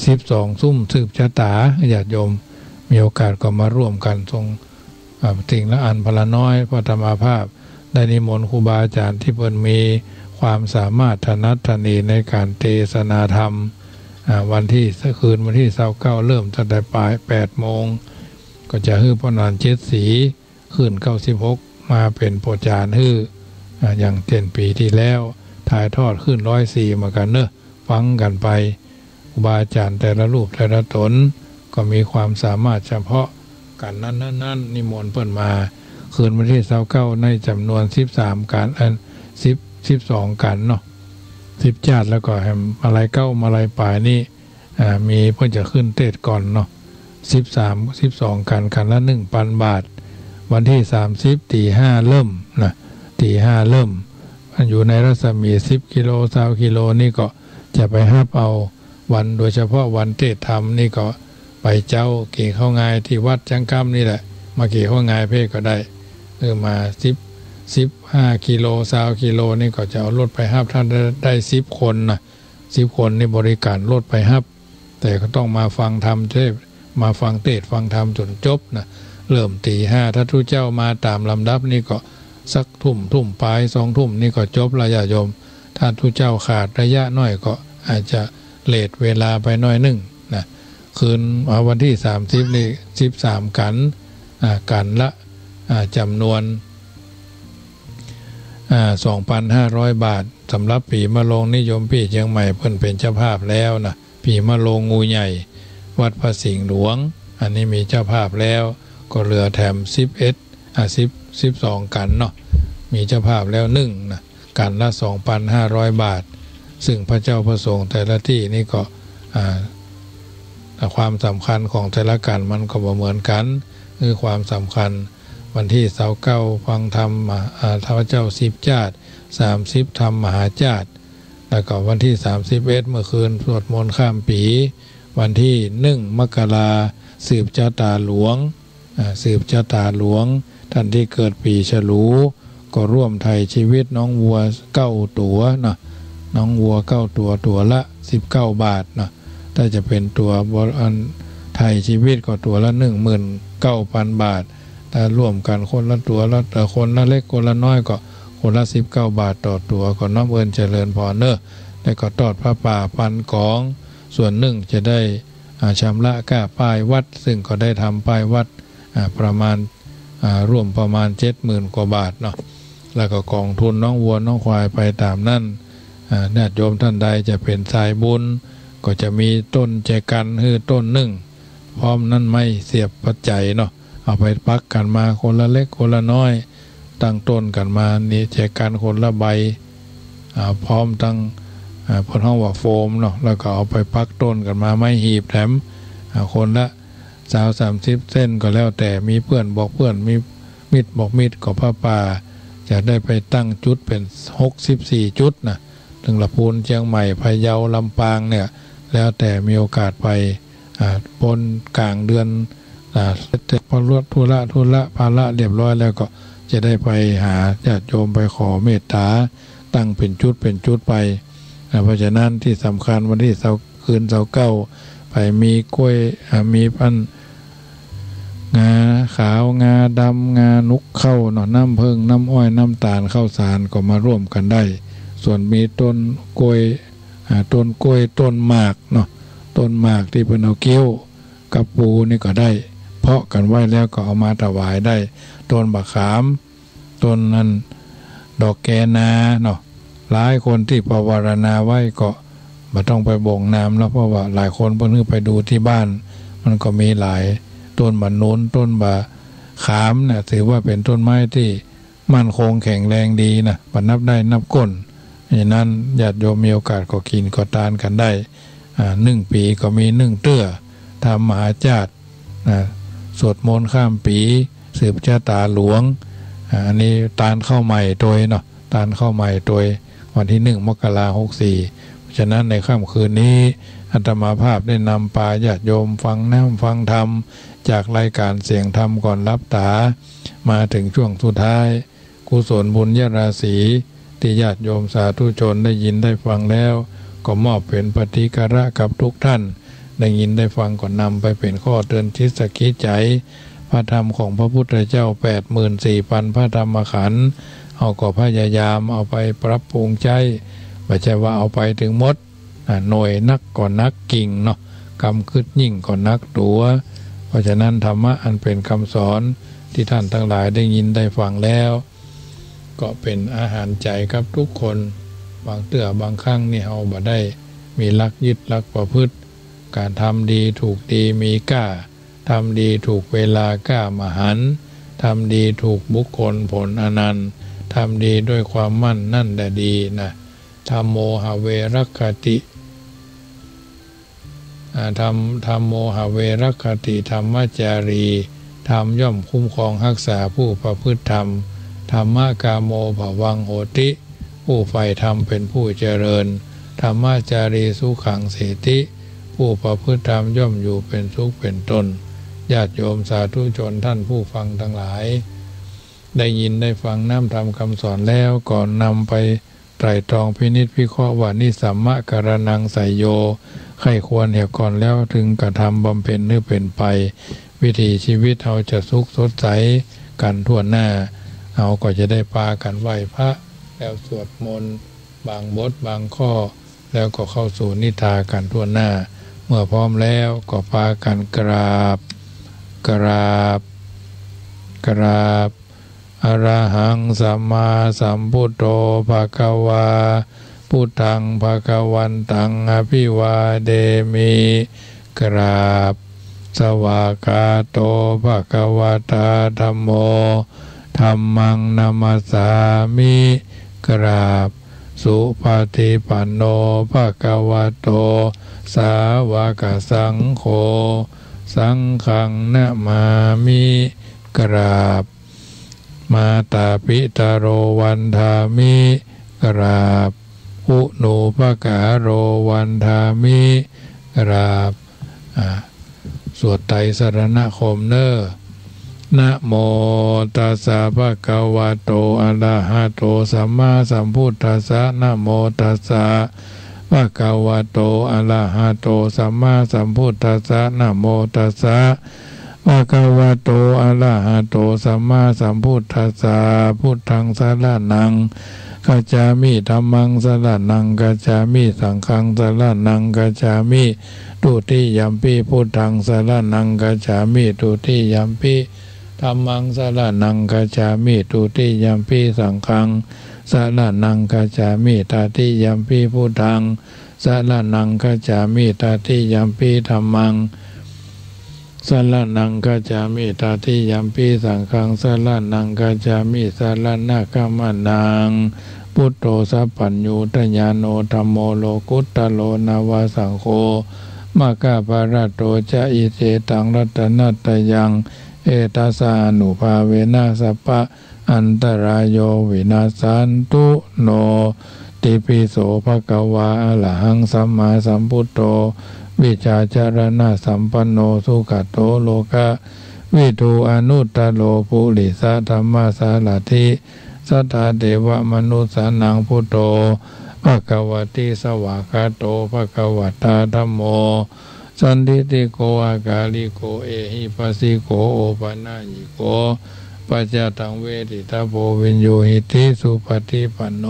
12ซุ้มสืบชะตาญาติโยมมีโอกาสก็มาร่วมกันทรงสิ่งละอันพละน้อยพระธรรมภาพได้นิมนต์ครูบาอาจารย์ที่เพิ่นมีความสามารถถนัดถนีในการเทศนาธรรมวันที่คืนวันที่29เริ่มตั้งแต่8 โมงก็จะฮื้อพระนานเจ็ดสีคืน96มาเป็นโปรจารฮื้ออย่างเต็นปีที่แล้วถ่ายทอดขึ้น104มากันเนอะฟังกันไปครูบาอาจารย์แต่ละรูปแต่ละตนก็มีความสามารถเฉพาะกันนั้นนิมนต์เพิ่นมาคืนวันที่29ในจำนวน13กัน12กันเนาะ10จาดแล้วก็มาลัยเก้ามาลัยป่ายนี่มีเพิ่นจะขึ้นเทศก่อนเนาะ12กันกันละ 1,000 บาทวันที่30 ตี 5เริ่มนะตี 5เริ่มอยู่ในรัศมี10 กิโล20 กิโลนี่ก็จะไปฮับเอาวันโดยเฉพาะวันเทศธรรมนี่ก็ไปเจ้าเกี่เข้างายที่วัดจังกำนี่แหละมาเกี่เข้างายเพศก็ได้มา15 กิโล20 กิโลนี่ก็จะเอารถไปฮับท่านได้10 คนนะ10 คนนี่บริการรถไปฮับแต่ก็ต้องมาฟังธรรมเทศมาฟังเทศฟังธรรมจนจบนะเริ่มตี 5ถ้าทุกเจ้ามาตามลำดับนี่ก็สักทุ่มปลาย2 ทุ่มนี่ก็จบระยะโยมถ้าทุกเจ้าขาดระยะน้อยก็อาจจะเลทเวลาไปน้อยนึงนะคืนวันที่30นี่13กันละจำนวน2,500 บาทสำหรับปีมะโรงนิยมพี่เชียงใหม่เพิ่นเป็นเจ้าภาพแล้วนะปีมะโรงงูใหญ่วัดพระสิงห์หลวงอันนี้มีเจ้าภาพแล้วก็เหลือแถม12กันเนาะมีเจ้าภาพแล้ว1นะกันละ 2,500 บาทซึ่งพระเจ้าประสงค์แต่ละที่นี่ก็ความสำคัญของแต่ละกันมันก็บ่เหมือนกันคือความสำคัญวันที่29ฟังธรรมพระเจ้า10จาด30ธรรมมหาจาดแล้วก็วันที่31เมื่อคืนสวดมนต์ข้ามปีวันที่1 มกราสืบชะตาหลวงสืบชะตาหลวงท่านที่เกิดปีฉลูก็ร่วมไทยชีวิตน้องวัว9 ตัวเนาะน้องวัว9 ตัวละ19 บาทเนาะถ้าจะเป็นตัวไทยชีวิตก็ตัวละ 19,000 บาทถ้าร่วมกันคนละตัวละคนละเล็กคนละน้อยก็คนละ19 บาทต่อตัวก็น้อมเอิญเจริญพรเนอะแล้วก็ทอดผ้าป่าพันกองส่วนหนึ่งจะได้ชำระค่าป้ายวัดซึ่งก็ได้ทำป้ายวัดประมาณร่วมประมาณ 70,000 กว่าบาทเนาะแล้วก็กองทุนน้องวัวน้องควายไปตามนั่นญาติโยมท่านใดจะเป็นสายบุญก็จะมีต้นแจกันคือต้นหนึ่งพร้อมนั่นไม่เสียบปัจจัยเนาะเอาไปปักกันมาคนละเล็กคนละน้อยตั้งต้นกันมานี่แจกันคนละใบพร้อมตั้งพนห้องว่าโฟมเนาะแล้วก็เอาไปปักต้นกันมาไม่หีบแถมคนละ30 เส้นก็แล้วแต่มีเพื่อนบอกเพื่อนมีมิตรบอกมิตรก็ผ้าป่าจะได้ไปตั้งจุดเป็น64 จุดนะถึงลำพูนเชียงใหม่พะเยาลำปางเนี่ยแล้วแต่มีโอกาสไปปนกลางเดือนเสร็จพอรวดธุระภาระเรียบร้อยแล้วก็จะได้ไปหาญาติโยมไปขอเมตตาตั้งเป็นจุดไปเพราะฉะนั้นที่สำคัญวันที่คืน29ไปมีกล้วยมีพันงาขาวงาดำงานุกเข้าเนาะน้ำผึ้งน้ำอ้อยน้ำตาลข้าวสารก็มาร่วมกันได้ส่วนมีต้นกล้วยต้นหมากเนาะต้นหมากที่เพิ่นเอาเกี้ยวกับปูนี่ก็ได้เพาะกันไว้แล้วก็เอามาถวายได้ต้นบะขามต้นนั้นดอกแกนาเนาะหลายคนที่ภาวนาไว้ก็บ่ต้องไปบ่งน้ำแล้วเพราะว่าหลายคนเพิ่นไปดูที่บ้านมันก็มีหลายต้นบะโน้นต้นบะ ขามเนี่ยถือว่าเป็นต้นไม้ที่มั่นคงแข็งแรงดีนะบัดนับได้นับก้นอย่างนั้นญาติโยมมีโอกาสก็กินก็ทานกันได้1 ปีก็มี1 เตื้อทำมหาจาตุสวดมนต์ข้ามปีสืบชะตาหลวงอันนี้ตานเข้าใหม่โดยเนาะตานเข้าใหม่โดยวันที่1 มกราคม 64เพราะฉะนั้นในค่ำคืนนี้อาตมาภาพได้นำปาญาติโยมฟังน้ำฟังธรรมจากรายการเสียงธรรมก่อนรับตามาถึงช่วงสุดท้ายกุศลบุญญาราศีที่ญาติโยมสาธุชนได้ยินได้ฟังแล้วก็มอบเป็นปฏิการะกับทุกท่านได้ยินได้ฟังก่อนนำไปเป็นข้อเตือนจิตสกิจใจพระธรรมของพระพุทธเจ้า 84,000 พระธรรมขันธ์เอาก็พยายามเอาไปปรับปรุงใจไม่ใช่ว่าเอาไปถึงหมดหน่วยนักก่อนนักกิ่งเนาะกำคืดยิ่งก่อนนักตัวเพราะฉะนั้นธรรมะอันเป็นคำสอนที่ท่านทั้งหลายได้ยินได้ฟังแล้วก็เป็นอาหารใจกับทุกคนบางเตื้อบางครั้งนี่เอาบ่ได้มีลักยึดลักประพฤติการทำดีถูกดีมีกล้าทำดีถูกเวลากล้ามหันต์ทำดีถูกบุคคลผลอนันต์ทำดีด้วยความมั่นนั่นแต่ดีนะธัมโมหเวรัคติธรรมโมหเวรัคติธรรมจารีธรรมย่อมคุ้มครองรักษาผู้ประพฤติธรรมธรรมกาโมภวังโหติผู้ใฝ่ธรรมเป็นผู้เจริญธรรมจารีสุขังเสติผู้ประพฤติธรรมย่อมอยู่เป็นสุขเป็นต้นญาติโยมสาธุชนท่านผู้ฟังทั้งหลายได้ยินได้ฟังน้ำธรรมคำสอนแล้วก่อนนำไปไตร่ตรองพินิจพิเคราะห์ว่านิสัมมะกรณังไสโยใครควรเหตุก่อนแล้วถึงกระทำบำเพ็ญหรือเป็นไปวิถีชีวิตเราจะสุขสดใสกันทั่วหน้าเราก็จะได้ปากันไหว้พระแล้วสวดมนต์บางบทบางข้อแล้วก็เข้าสู่นิทากันทั่วหน้าเมื่อพร้อมแล้วก็พากันกราบอรหังสัมมาสัมพุทโธภควาพุทธังภควันตังอภิวาเดมิกราบสวากขาโตภควตาธัมโมธัมมังนามัสสามิกราบสุปฏิปันโนภควโตสาวกสังโฆสังฆังนะมามิกราบมาตาปิตาโรวันธามิกราบอุโนภกาโรวันธามิกราบสวดไตรสรณคมเนอนะโมตัสสะภะคะวะโตอะระหะโตสัมมาสัมพุทธัสสะนะโมตัสสะภะคะวะโตอะระหะโตสัมมาสัมพุทธัสสะนะโมตัสสะภะคะวะโตอะระหะโตสัมมาสัมพุทธัสสะพุทธังสรณังกัจฉามิธัมมังสรณังกัจฉามิสังฆังสรณังกัจฉามิทุติยัมปิพุทธังสรณังกัจฉามิทุติยัมปิธัมมังสรณังกัจฉามิทุติยัมปิสังฆังสรณังกัจฉามิตติยัมปิพุทธังสรณังกัจฉามิตติยัมปิธัมมังสรณังกัจฉามิตติยัมปิสังฆังสรณังกัจฉามิสรณะกัมมนังพุทโธสัพพัญญูตญาโนธัมโมโลกุตตโลนาวาสังโฆมะกะภารโตจะอิเสตังรัตนัตยังเอตัสสานุภาเวนะสัพพะอันตรายโยวินาสันตุโนติปิโสภควาอะระหังสัมมาสัมพุทโธวิชาจารณะสัมปันโนสุขโตโลกะวิทูอนุตตโลปุริสธรรมสารถิสัทธาเทวมนุสสานังพุทโธภควติสวากขาโตภควตาธัมโมสันทิติโกอากาลิโกเอหิปัสสิโกโอปนาญิโกปัจจตังเวทิตาโพวินโยหิติสุปฏิปันโน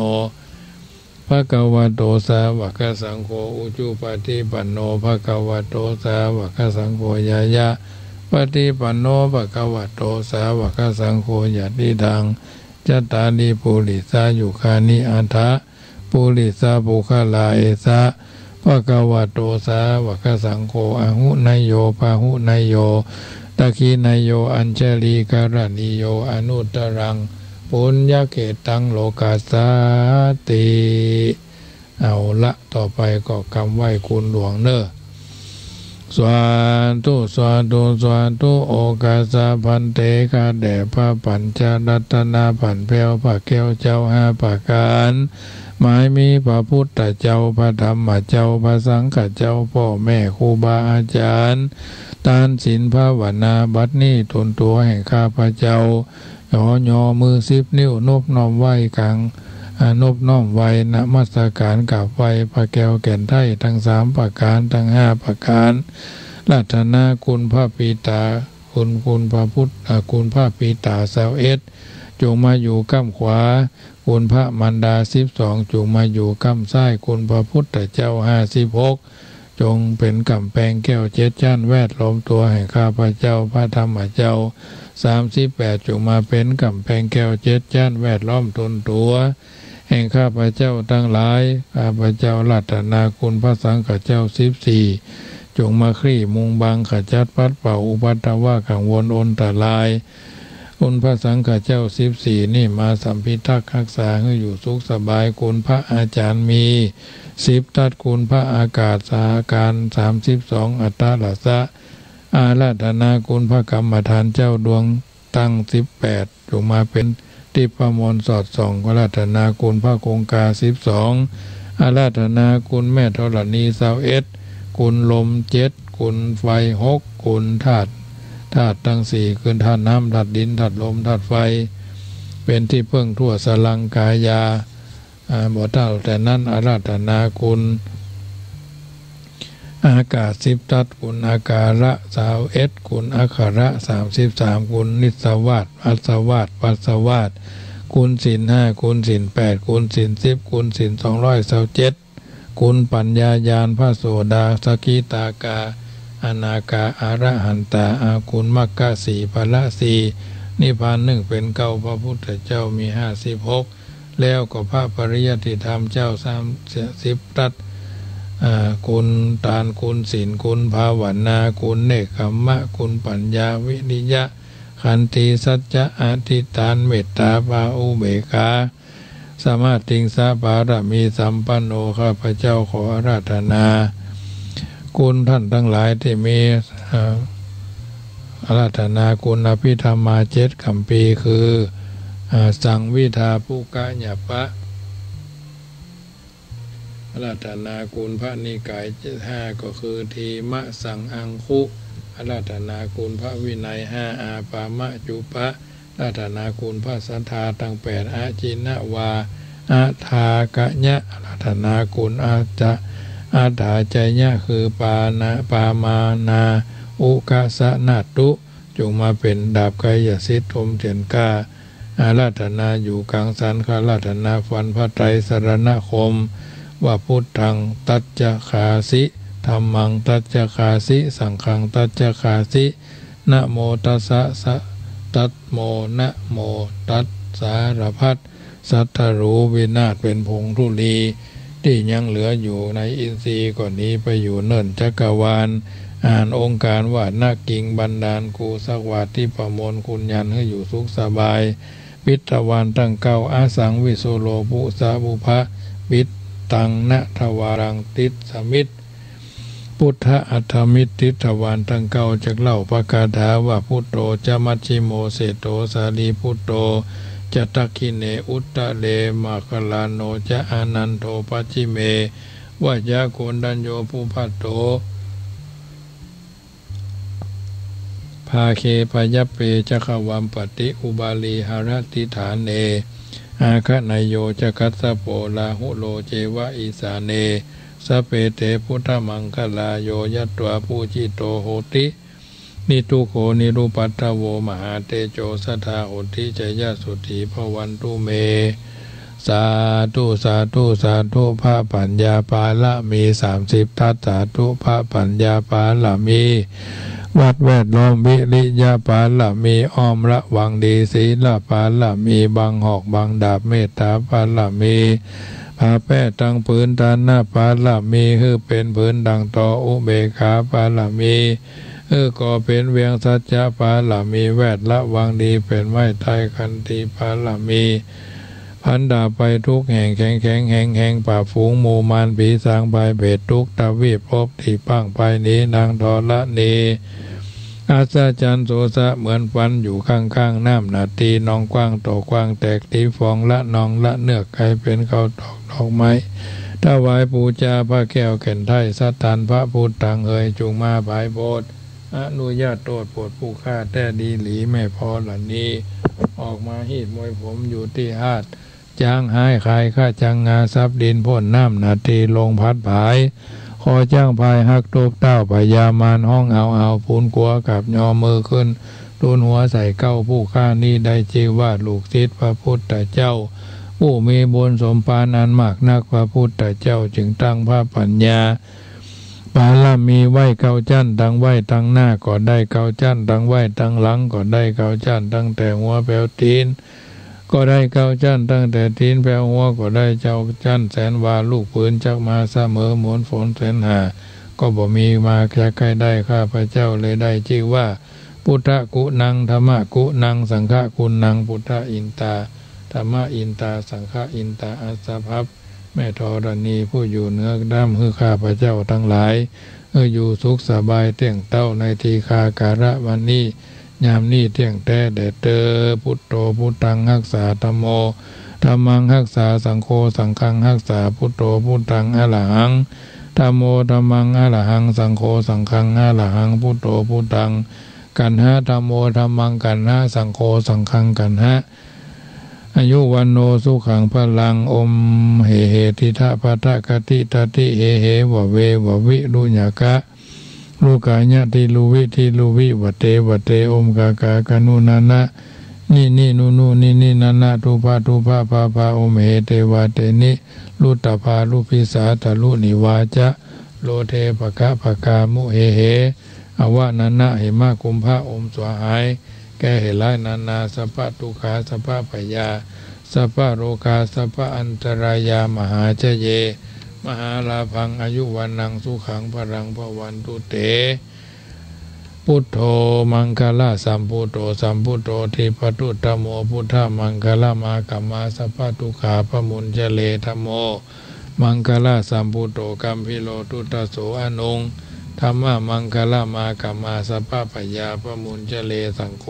ภควโตสาวกสังโฆอุจุปฏิปันโนภควโตสาวกสังโฆยายะปฏิปันโนภควโตสาวกสังโฆยติดังจัตตานิปุริสายุคานิอัฏฐะปุริสาปุคลาเอสะภควโตสาวกสังโฆอหุนยโยปะหุนยโย ตะคีนายโยอัญชลีการณิโยอนุตรังปุญญเขตังโลกาสาติเอาละต่อไปก็คำไหว้คุณหลวงเนอสวาธุสวาธุสวาธุโอกาสาพันเตกาแด่พระปัญจรัตนาผันแผ้วพระแก้วเจ้า5ประการหมายมีพระพุทธเจ้าพระธรรมเจ้าพระสังฆเจ้าพ่อแม่ครูบาอาจารย์ทานศีลภาวนาบัดนี้ตนตัวแห่งข้าพเจ้าย่อมือ10 นิ้วนบน้อมไหว้กลางนบน้อมไหว้นมัสการกราบไหว้พระแก้วแก่นไถ่ทั้ง3ประการทั้ง5ประการรัตนาคุณพระปีตาคุณพระพุทธคุณพระปีตา21จงมาอยู่ก้ำขวาคุณพระมันดา12จงมาอยู่ก้ำซ้ายคุณพระพุทธเจ้า56จงเป็นกำแพงแก้ว7ชั้นแวดล้อมตัวแห่งข้าพเจ้าพระธรรมเจ้า38จงมาเป็นกำแพงแก้ว7ชั้นแวดล้อมตนตัวแห่งข้าพเจ้าทั้งหลายข้าพเจ้ารัตนาคุณพระสังฆเจ้า14จงมาคลี่มุงบังขจัดปัดเป่าอุปัตตวะกังวลอนตรายคุณพระสังฆเจ้า14นี่มาสัมพิทักษ์รักษาให้อยู่สุขสบายคุณพระอาจารย์มี10ทัดคุณพระอากาศสาการ32อัตตาลัสสะอาราธนาคุณพระกรรมฐานเจ้าดวงตั้ง18จงมาเป็นทิพมนต์สอดส่องอาราธนาคุณพระคงคา12อาราธนาคุณแม่ธรณี21คุณลม7คุณไฟ6คุณธาตุทั้ง4คือธาตุน้ำธาตุดินธาตุลมธาตุไฟเป็นที่พึ่งทั่วสลังกายาบ่เท่าแต่นั้นอาราธนาคุณอากาศ10ทัศคุณอาการะ21คุณอัคระ33คุณนิสวาสอัสวาสปัสสวาสคุณศีล5คุณศีล8คุณศีล10คุณศีล227คุณปัญญาญาณพระโสดาสกิตากาอนาคาอรหันตาอาคุณมรรค4พละ4นิพพาน1เป็นเก้าพระพุทธเจ้ามี56แล้วก็พระปริยัติธรรมเจ้า30รัตคุณทานคุณศีลคุณภาวนาคุณเนกขมมะคุณปัญญาวิริยะขันติสัจจะอธิษฐานเมตตาภาอุเบกขาสมาติงสาบารมีสัมปันโนข้าพเจ้าขออาราธนาคุณท่านทั้งหลายที่มีอาราธนาคุณอภิธรรมา7 คัมภีร์คือสังวิทาปุกะญปะอาราธนาคุณพระนิกาย5ก็คือทีมะสังอังคุอาราธนาคุณพระวินัย5อาปามะจุปะอาราธนาคุณพระสัทธาตั้ง8อาจินะวาอาทากะญะอาราธนาคุณอาถาใจญะคือปามานาอุกะสะนาตุจงมาเป็นดาบกายสิทธิ์ทมเถียนกาอาราธนาอยู่กลางสันคาราธนาฟันพระไตรสรณคมว่าพุทธังตัจจคาสิธัมมังตัจจคาสิสังฆังตัจจคาสินะโมตัสสะตัสโมนะโมตัสสารพัดสัทธรูวินาศเป็นผงธุลีที่ยังเหลืออยู่ในอินทรีย์ก่อนนี้ไปอยู่เนิ่นจักรวาลอ่านองค์การว่านากิงบันดาลกูสักวาที่ประมวลคุณยันให้อยู่สุขสบายปิตวานตั้งเก้าอาสังวิโสโลภุสาบุภะปิตตังนะทวารังติสมิตรพุทธอัฏฐมิตรติทวานตั้งเก้าจากเล่าปกาถาว่าพุทโธจะมัชชิโมเสโตสาลีพุทโธจะตักขิเนอุตตะเลมาคลาโนจะอานันโทปัจฉิเมวายาโกนดัญโยภูภัตโตภาเคปยเปจักวัมปติอุบาลีหารติฐานเนอาคะนายโยจะกัสสโปลาหุโลเจวะอิสาเนสเปเตพุทธมังคลาโยยัตวาภูจิโตโหตินิทุโขนิรูปัตถโวมหาเตโจสัทธาโหติจยสุธีภวันตุเมสาธุสาธุสาธุพระปัญญาปาละมี30ทัศสาธุพระปัญญาปาละมีวัดแวดล้อมวิริยาปาละมีอ้อมระวังดีศีลปาละมีบังหอกบังดาบเมตตาปาละมีพาแป้ตั้งพื้นทานหน้าปาละมีคือเป็นพื้นดังต่ออุเบกขาปาละมีอ ก็เป็นเวียงสัจจะปาลามีแวดละวังดีเป็นไม้ไทยคันติปาลามีพันดาไปทุกแห่งแข็งแห่งป่าฝูงหมู่มารผีสางใบเบ็ดทุกตะวีพบที่ปังไปนี้นางทอละนีอาซาจันโสสะเหมือนฟันอยู่ข้างน้ำนาตีนองกว้างโตกว้างแตกตีฟองละนองละเนื้อไก่เป็นเขาตอกดอกไม้ถวายปูจาพระแก้วแก่นไทยสัตตันพระพุทธังเอ่ยจุงมาภายโบสถ์อนุญาตโทษโปรดผู้ฆ่าแต่ดีหลีไม่พอหล่ะนี้ออกมาหีดมวยผมอยู่ที่หาดจางหายขายข้าจังงาซับดินพ่นน้ำนาทีลงพัดผายคอจ้างพายหักตบเต้าพยามานห้องเอาพูนกัวกับยอมือขึ้นตูนหัวใส่เก้าผู้ฆ่านี้ได้ชื่อว่าลูกศิษย์พระพุทธเจ้าผู้มีบุญสมปานอันมากนักพระพุทธเจ้าจึงตั้งพระปัญญาปาลามีไหวเก้าจั่นตั้งไหวตั้งหน้าก็ได้เก้าจั่นตั้งไหวตั้งหลังก็ได้เก้าจั่นตั้งแต่หัวแปลวตีนก็ได้เก้าจั่นตั้งแต่ตีนแปลวหัวก็ได้เจ้าจั่นแสนวาลูกปืนจักมาเสมอหมุนฝนแสนหาก็บ่มีมาแค่ใกล้ได้ข้าพระเจ้าเลยได้ชื่อว่าพุทธกุนังธรรมกุนังสังฆกุนังพุทธอินตาธรรมอินตาสังฆอินตาอัสสภัพแม่ธรณีผู้อยู่เหนือด้ามคือข้าพระเจ้าทั้งหลายอยู่สุขสบายเที่ยงเต้าในทีคาการะวันนี้ยามนี้เที่ยงแต่แดดเตอพุทโธพุทธังรักษาธัมโมธัมมังรักษาสังโฆสังฆังรักษาพุทโธพุทธังอะระหังธัมโมธัมมังอะระหังสังโฆสังฆังอะระหังพุทโธพุทธังกันหะธัมโมธัมมังกันหะสังโฆสังฆังกันหะอายุวันโนสุขังพลังอมเหทิทะปะทะกติตติเหวะเววะวิรุญญกะลูกายะทิลุวิวะเตอมกากากนุนานะนี่นูนี่นานะทุภาพาอมเหเทวะเตนิลุตภาลุพิสาตะลุนิวาจะโลเทปะกามุเหอวะนานะเหมากุมภะอมสวหายแก้เหตุร้ายนานาสัพพะทุกขาสัพพะพยาสัพพะโรคาสัพพะอันตรายามหาเจเยมหาลาภังอายุวันนังสุขังพลังพวันตุเตพุทโธมังคลาสัมพุทโธทิปตุตโมพุทธมังคลามากัมมาสัพพะทุกขาพมุญเจเลธัมโมมังคลาสัมพุทโธกัมพิโลตุตโสอนุงธรรมะมังคลามากัมมาสัพพะปยาพมุญเจเลสังโฆ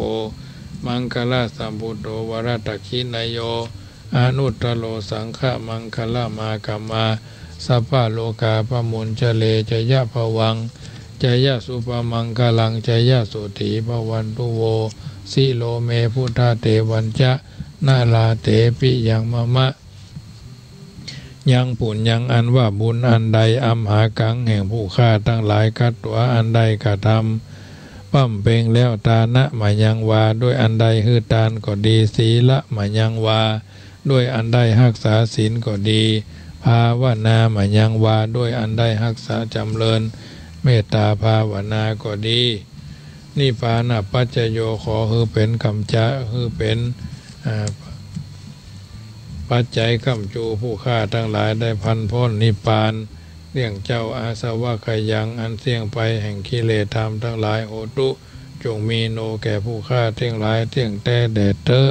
มังคลาสัมพุทโธวรตคินโยอนุตตโลสังฆมังคลามากัมมาสัพพะโลกาพมุญเจเลจยะภวังจยะสุปมังคลังจยะสุถีภวันตุโวสิโลเมพุทธเตวันจะนาลาเตปิยังมะมะยังผุนยังอันว่าบุญอันใดอัมหากังแห่งผู้ฆ่าทั้งหลายกัดตัวอันใดกระทำปั้มเพ่งแล้วตานะมายังวาด้วยอันใดฮือตานก็ดีศีละมายังวาด้วยอันใดรักษาศีลก็ดีภาวนามายังวาด้วยอันใดรักษาจำเริญเมตตาภาวนาก็ดีนิพพานะปัจจโยขอคือเป็นคำจะคือเป็นปัจจัยค้ำจูผู้ฆ่าทั้งหลายได้พันพ้นนิพพานเรื่องเจ้าอาสวะขยังอันเสี่ยงไปแห่งกิเลสธรรมทั้งหลายโหตุจงมีโนแก่ผู้ฆ่าทั้งหลายเที่ยงแต่แดดเตอ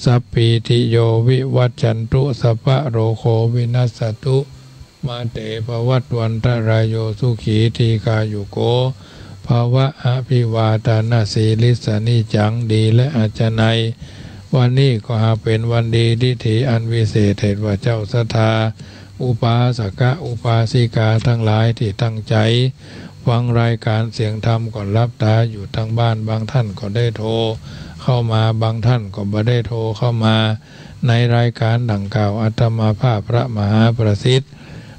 สัพพิติโยวิวัจจันตุสัพพะโรโควินัสสตุมาเตภวัตวันตรายโยสุขีทีกายุโกภาวะอภิวาทานาสีลิสานิจังดีและอาจนัยวันนี้ก็หาเป็นวันดีทิถีอันวิเศษเหตุว่าเจ้าศรัทธาอุปาสกะอุปาสิกาทั้งหลายที่ตั้งใจฟังรายการเสียงธรรมก่อนรับตาอยู่ทางบ้านบางท่านก็ได้โทรเข้ามาบางท่านก็ไม่ได้โทรเข้ามาในรายการดังกล่าวอาตมาภาพพระมหาประสิทธิ์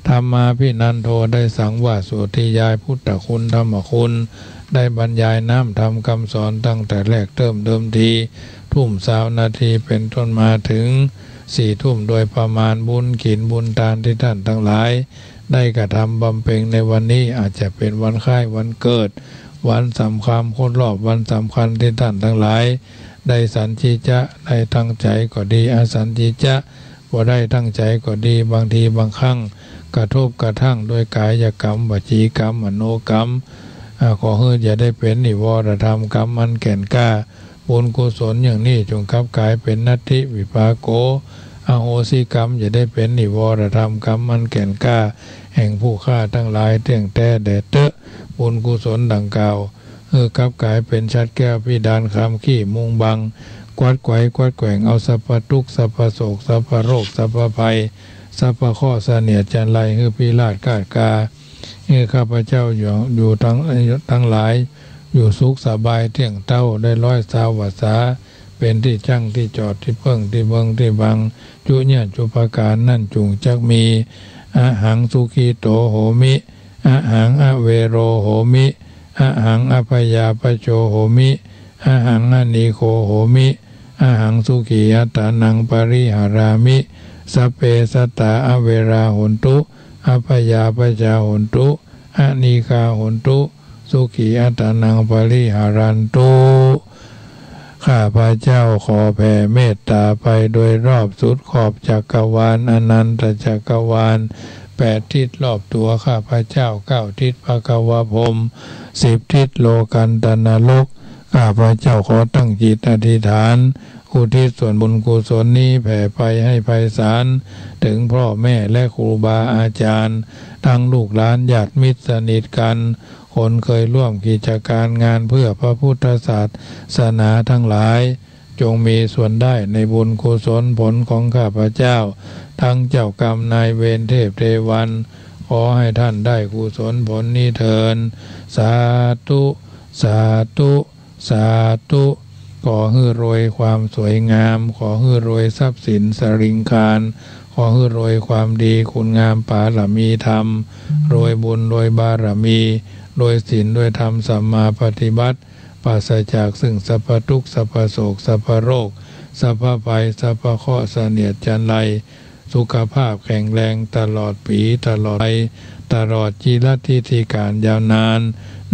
ธรรมาภินันโทได้สังวาสสุติยายพุทธคุณธรรมคุณได้บรรยายน้ำธรรมคำสอนตั้งแต่แรกเดิมทีทุ่ม20 นาทีเป็นต้นมาถึง4 ทุ่มโดยประมาณบุญขินบุญทานที่ท่านทั้งหลายได้กระทำบำเพ็ญในวันนี้อาจจะเป็นวันคล้ายวันเกิดวันสำคัญครบรอบวันสำคัญที่ท่านทั้งหลายได้สันติจะได้ตั้งใจก็ดีอสันติจะบ่ได้ตั้งใจก็ดีบางทีบางครั้งกระทบกระทั่งโดยกายกรรมวจีกรรมมโนกรรม ขอให้อย่าได้เป็นนิวรธรรมกรรมมันแก่นกล้าบุญกุศลอย่างนี้จงคับกายเป็นนัตถิวิภาโกอโหสิกรรมอย่าได้เป็นนิวรธรรมกรรมมันแก่นกล้าแห่งผู้ฆ่าทั้งหลายเที่ยงแต่แดดเตอะบุญกุศลดังกล่าวคับกายเป็นชัดแก้วพิดานคำขี้มุงบังกวาดไกวกวาดแกว่งเอาสัพพทุกข์สัพพโศกสัพพโรคสัพพภัยสัพพข้อเสนียดจันไรพิราชกาดกาข้าพเจ้าอยู่ทั้งหลายอยู่สุขสบายเที่ยงเต้าได้ร้อยสาววาสาเป็นที่จั่งที่จอดที่เพิ่งที่เบิงที่บังจุเนี่ยจุปการนั่นจุงจักมีอะหังสุขีโตโหมิอะหังอเวโรโหมิอะหังอภยาปโชโหมิอะหังอนิโคโหมิอะหังสุขีอัตตานังปริหารามิสัพเพสัตตาอเวราหนตุอภยาปจาหนตุอนิกาหนตุสุขีอัตตานังปริหารันตุข้าพระเจ้าขอแผ่เมตตาไปโดยรอบสุดขอบจักรวาลอนันตจักรวาล8 ทิศรอบตัวข้าพระเจ้า9 ทิศภควพรหม10 ทิศโลกันตนรกข้าพระเจ้าขอตั้งจิตอธิษฐานอุทิศส่วนบุญกุศลนี้แผ่ไปให้ไพศาลถึงพ่อแม่และครูบาอาจารย์ทั้งลูกหลานญาติมิตรสนิทกันคนเคยร่วมกิจการงานเพื่อพระพุทธศาสนาทั้งหลายจงมีส่วนได้ในบุญกุศลผลของข้าพเจ้าทั้งเจ้ากรรมนายเวรเทพเทวันขอให้ท่านได้กุศลผลนี้เถิดสาธุสาธุสาธุขอให้รวยความสวยงามขอให้รวยทรัพย์สินสริงคารขอให้รวยความดีคุณงามปาระมีธรรมรวยบุญรวยบารมีรวยศีลรวยธรรมสัมมาปฏิบัติปราศจากซึ่งสัพพทุกข์สัพพโศกสัพพโรคสัพพภัยสัพพข้อเสนียดจันไรสุขภาพแข็งแรงตลอดปีตลอดไปตลอดจีรทิฏการยาวนาน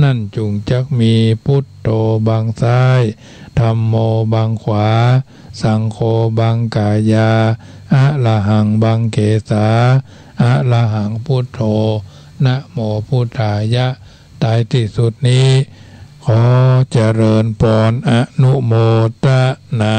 นั่นจุงจักมีพุทโธบางซ้ายธัมโมบางขวาสังโฆบางกายาอะระหังบางเกสาอะระหังพุทโธนะโมพุทธายะตายที่สุดนี้ขอเจริญพรอนุโมทนา